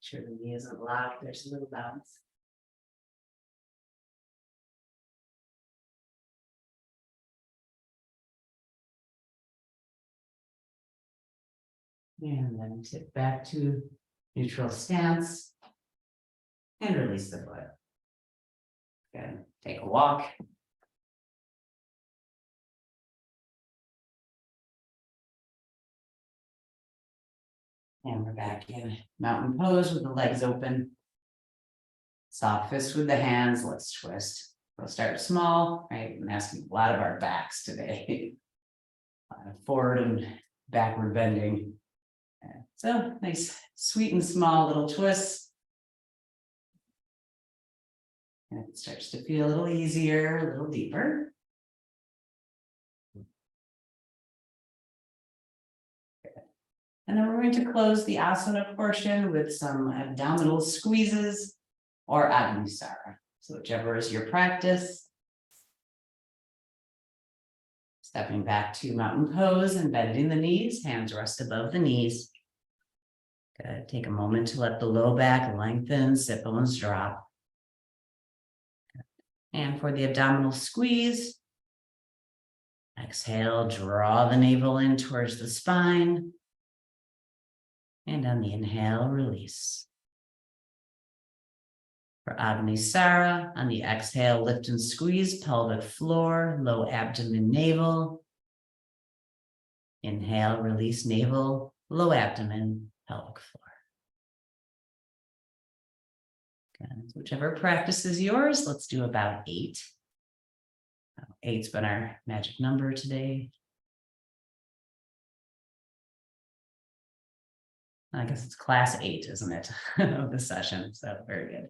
Sure the knee isn't locked, there's a little bounce. And then tip back to neutral stance. And release the foot. Good, take a walk. And we're back in mountain pose with the legs open. Soft fist with the hands, let's twist. We'll start small, right? I'm asking a lot of our backs today. Forward and backward bending. So nice, sweet and small little twists. And it starts to feel a little easier, a little deeper. And then we're going to close the asana portion with some abdominal squeezes or Advanced. So whichever is your practice. Stepping back to mountain pose and bending the knees, hands rest above the knees. Good. Take a moment to let the low back lengthen, sit bones drop. Good. And for the abdominal squeeze, exhale, draw the navel in towards the spine. And on the inhale, release. For Advanced, on the exhale, lift and squeeze, pelvic floor, low abdomen, navel. Inhale, release navel, low abdomen, pelvic floor. Good. Whichever practice is yours, let's do about 8. 8's been our magic number today. I guess it's class 8, isn't it, of the session? So very good.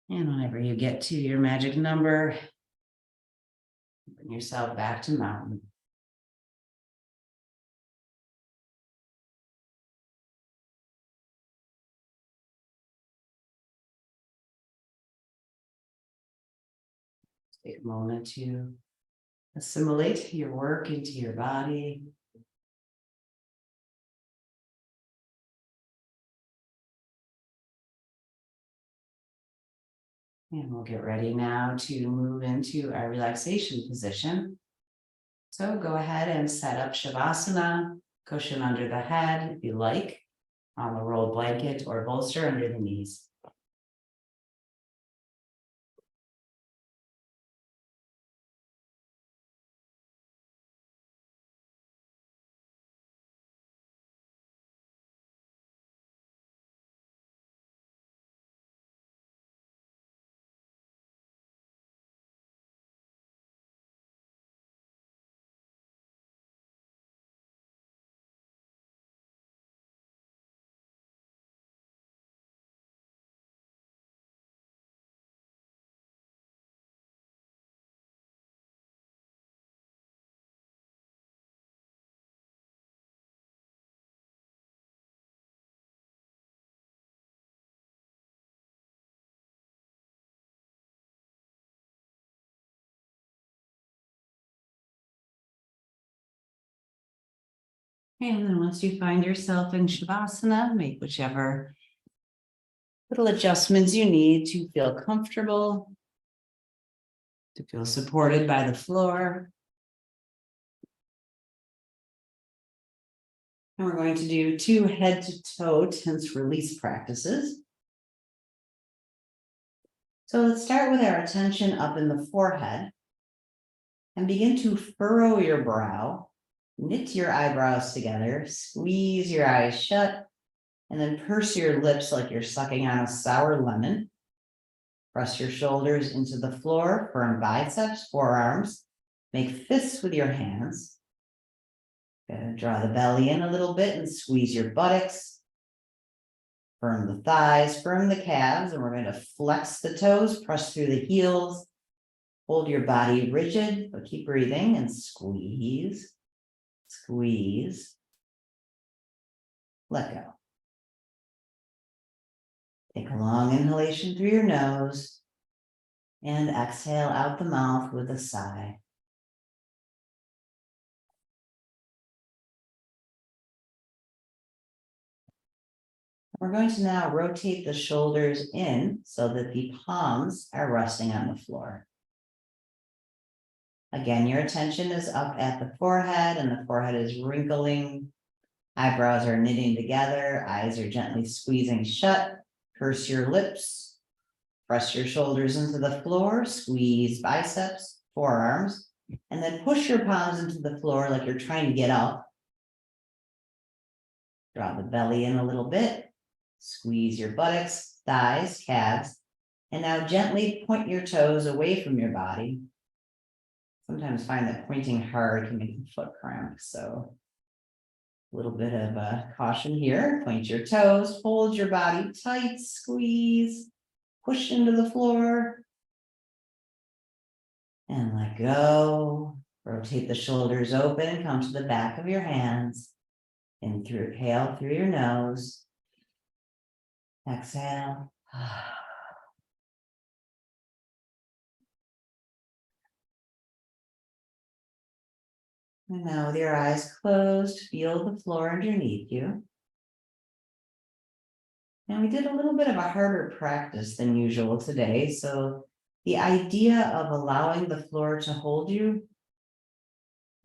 And whenever you get to your magic number, bring yourself back to mountain. Take a moment to assimilate your work into your body. And we'll get ready now to move into our relaxation position. So go ahead and set up Shavasana, cushion under the head if you like, on a rolled blanket or bolster under the knees. And then once you find yourself in Shavasana, make whichever little adjustments you need to feel comfortable, to feel supported by the floor. And we're going to do 2 head to toe tense release practices. So let's start with our attention up in the forehead and begin to furrow your brow, knit your eyebrows together, squeeze your eyes shut, and then purse your lips like you're sucking on a sour lemon. Press your shoulders into the floor, firm biceps, forearms, make fists with your hands. Gonna draw the belly in a little bit and squeeze your buttocks. Firm the thighs, firm the calves, and we're going to flex the toes, press through the heels. Hold your body rigid, but keep breathing and squeeze, squeeze, let go. Take a long inhalation through your nose and exhale out the mouth with a sigh. We're going to now rotate the shoulders in so that the palms are resting on the floor. Again, your attention is up at the forehead and the forehead is wrinkling. Eyebrows are knitting together, eyes are gently squeezing shut. Purse your lips, press your shoulders into the floor, squeeze biceps, forearms, and then push your palms into the floor like you're trying to get up. Draw the belly in a little bit, squeeze your buttocks, thighs, calves, and now gently point your toes away from your body. Sometimes find that pointing hard can make the foot cramp, so a little bit of caution here. Point your toes, hold your body tight, squeeze, push into the floor, and let go. Rotate the shoulders open, come to the back of your hands. Inhale through your nose. Exhale. And now with your eyes closed, feel the floor underneath you. And we did a little bit of a harder practice than usual today. So the idea of allowing the floor to hold you,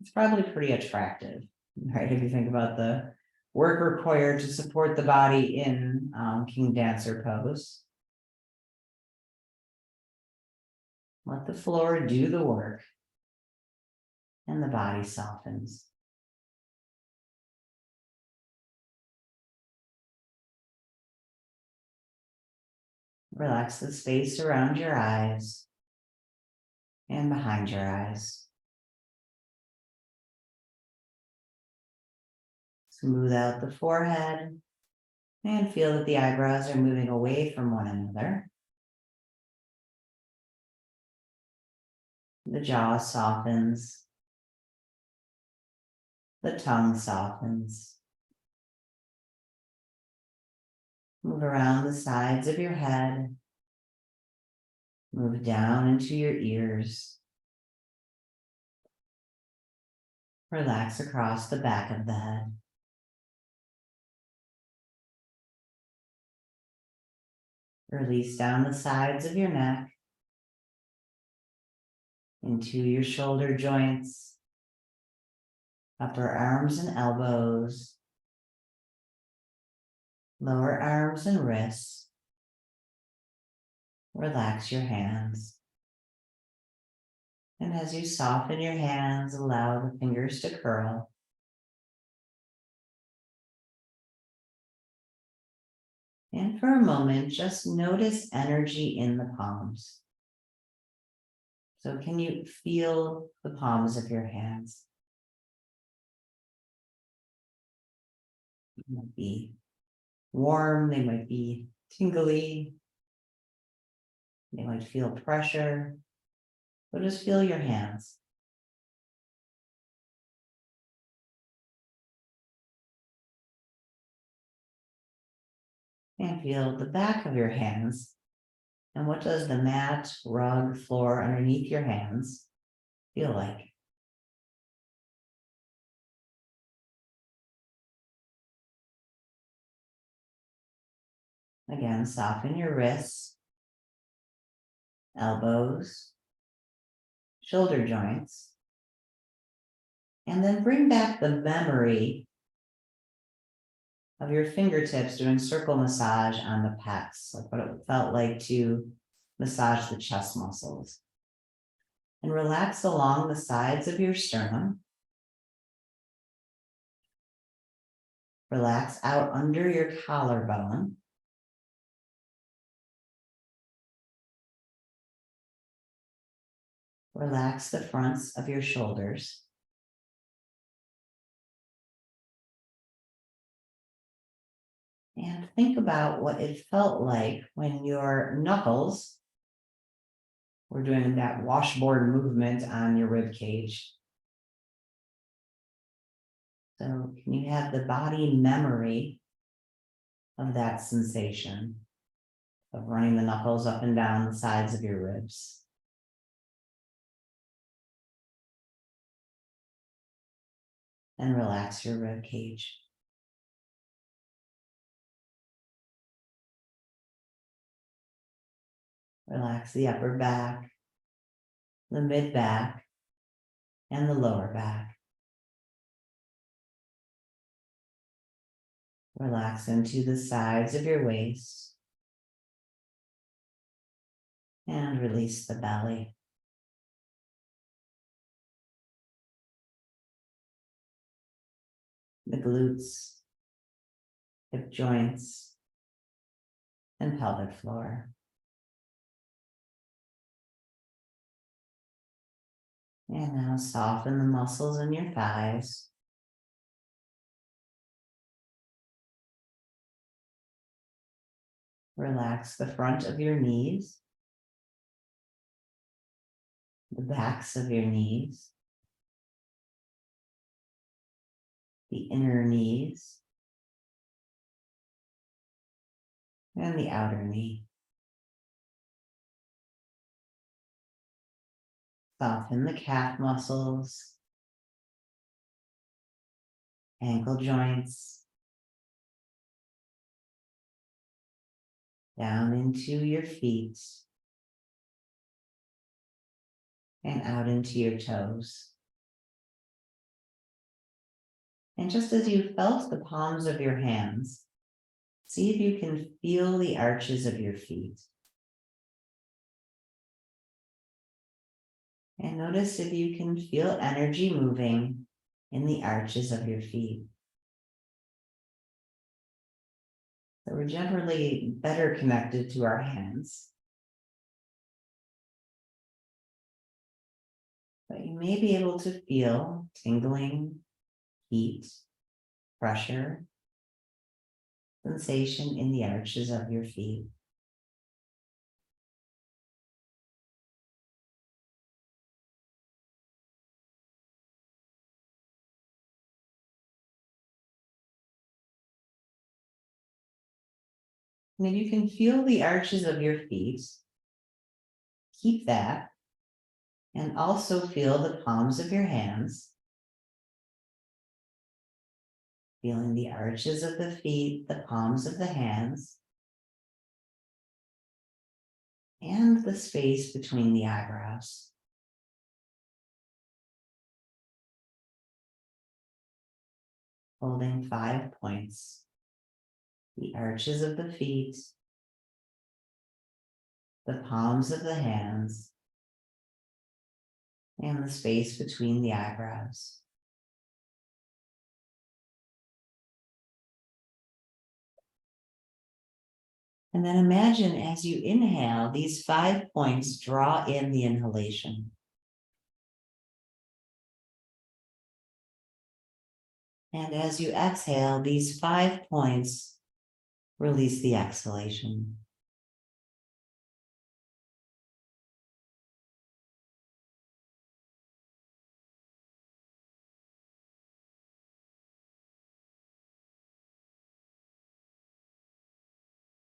it's probably pretty attractive, right? If you think about the work required to support the body in King Dancer pose. Let the floor do the work and the body softens. Relax the space around your eyes and behind your eyes. Smooth out the forehead and feel that the eyebrows are moving away from one another. The jaw softens. The tongue softens. Move around the sides of your head. Move down into your ears. Relax across the back of the head. Release down the sides of your neck into your shoulder joints, upper arms and elbows, lower arms and wrists. Relax your hands. And as you soften your hands, allow the fingers to curl. And for a moment, just notice energy in the palms. So can you feel the palms of your hands? They might be warm, they might be tingly, they might feel pressure, but just feel your hands. And feel the back of your hands. And what does the mat, rug, floor underneath your hands feel like? Again, soften your wrists, elbows, shoulder joints, and then bring back the memory of your fingertips doing circle massage on the pecs, like what it felt like to massage the chest muscles. And relax along the sides of your sternum. Relax out under your collarbone. Relax the fronts of your shoulders. And think about what it felt like when your knuckles were doing that washboard movement on your rib cage. So can you have the body memory of that sensation of running the knuckles up and down the sides of your ribs. And relax your rib cage. Relax the upper back, the mid back, and the lower back. Relax into the sides of your waist. And release the belly. The glutes, hip joints, and pelvic floor. And now soften the muscles in your thighs. Relax the front of your knees, the backs of your knees, the inner knees, and the outer knee. Soften the calf muscles, ankle joints, down into your feet, and out into your toes. And just as you felt the palms of your hands, see if you can feel the arches of your feet. And notice if you can feel energy moving in the arches of your feet. So we're generally better connected to our hands. But you may be able to feel tingling, heat, pressure, sensation in the arches of your feet. And if you can feel the arches of your feet, keep that, and also feel the palms of your hands. Feeling the arches of the feet, the palms of the hands, and the space between the eyebrows. Holding 5 points. The arches of the feet, the palms of the hands, and the space between the eyebrows. And then imagine as you inhale, these 5 points draw in the inhalation. And as you exhale, these 5 points release the exhalation.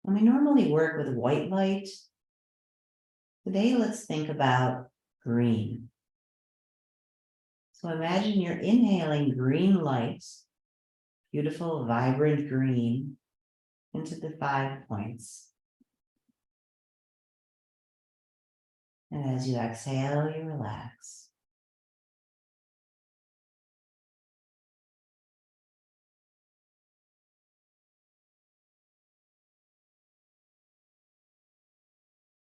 And we normally work with white light. Today, let's think about green. So imagine you're inhaling green light, beautiful, vibrant green, into the 5 points. And as you exhale, you relax.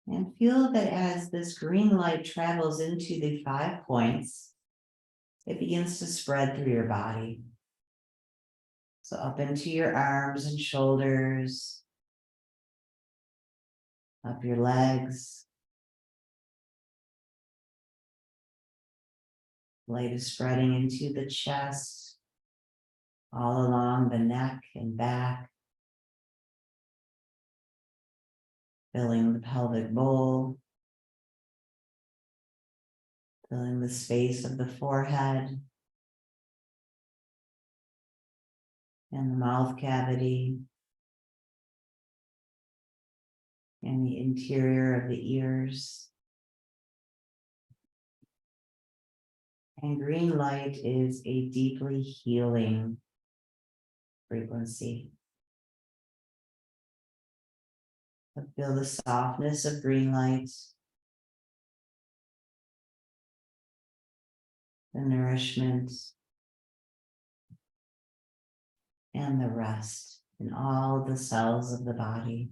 And feel that as this green light travels into the 5 points, it begins to spread through your body. So up into your arms and shoulders, up your legs. Light is spreading into the chest, all along the neck and back, filling the pelvic bowl, filling the space of the forehead and the mouth cavity, and the interior of the ears. And green light is a deeply healing frequency. Feel the softness of green light, the nourishment, and the rest in all the cells of the body.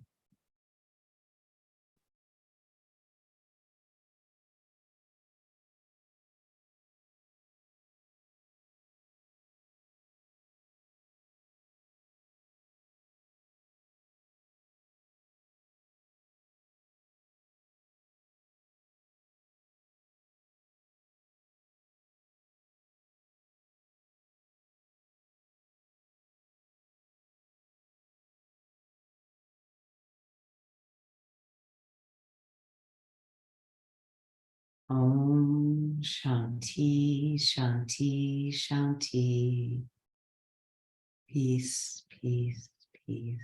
Om Shanti, Shanti, Shanti. Peace, peace, peace.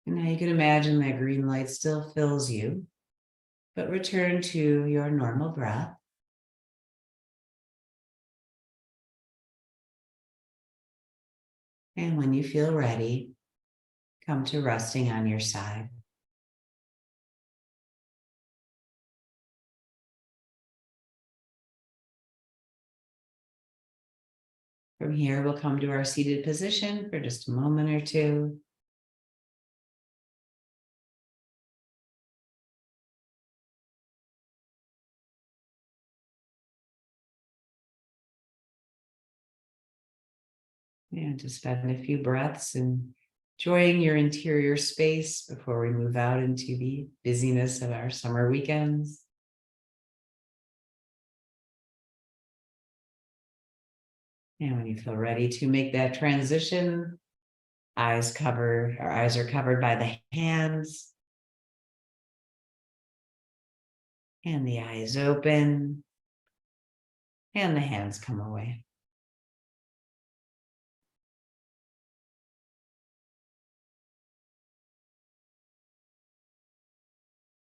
And now you can imagine that green light still fills you, but return to your normal breath. And when you feel ready, come to resting on your side. From here, we'll come to our seated position for just a moment or two. And to spend a few breaths and enjoying your interior space before we move out into the busyness of our summer weekends. And when you feel ready to make that transition, our eyes are covered by the hands. And the eyes open. And the hands come away.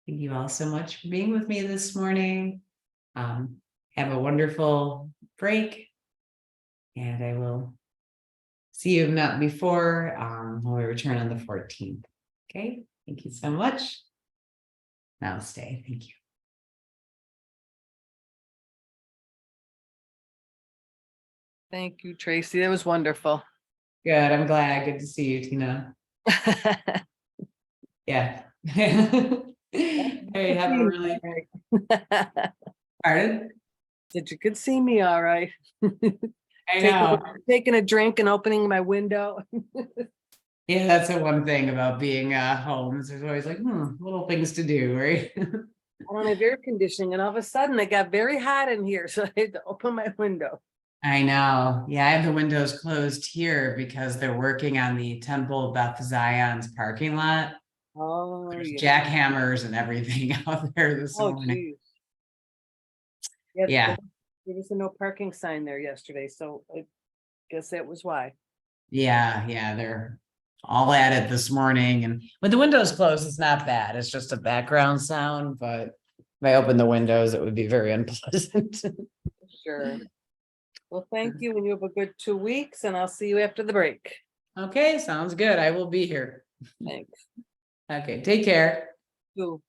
Thank you all so much for being with me this morning. Have a wonderful break. And I will see you if not before when we return on the 14th. Okay, thank you so much. Namaste. Thank you. Thank you, Tracy. That was wonderful. Good. I'm glad. Good to see you, Tina. Yeah. Hey, have a really pardon? Did you could see me all right? I know. Taking a drink and opening my window. Yeah, that's the one thing about being home. There's always like little things to do, right? I don't have air conditioning, and all of a sudden it got very hot in here, so I had to open my window. I know. Yeah, I have the windows closed here because they're working on the Temple Beth Zion's parking lot. Oh, There's yeah. jackhammers and everything out there this morning. Geez. Yeah. There was a no parking sign there yesterday, so I guess that was why. Yeah, they're all at it this morning. And with the windows closed, it's not bad. It's just a background sound, but if I open the windows, it would be very unpleasant. Sure. Well, thank you, and you have a good 2 weeks, and I'll see you after the break. Okay, sounds good. I will be here. Thanks. Okay, take care. You.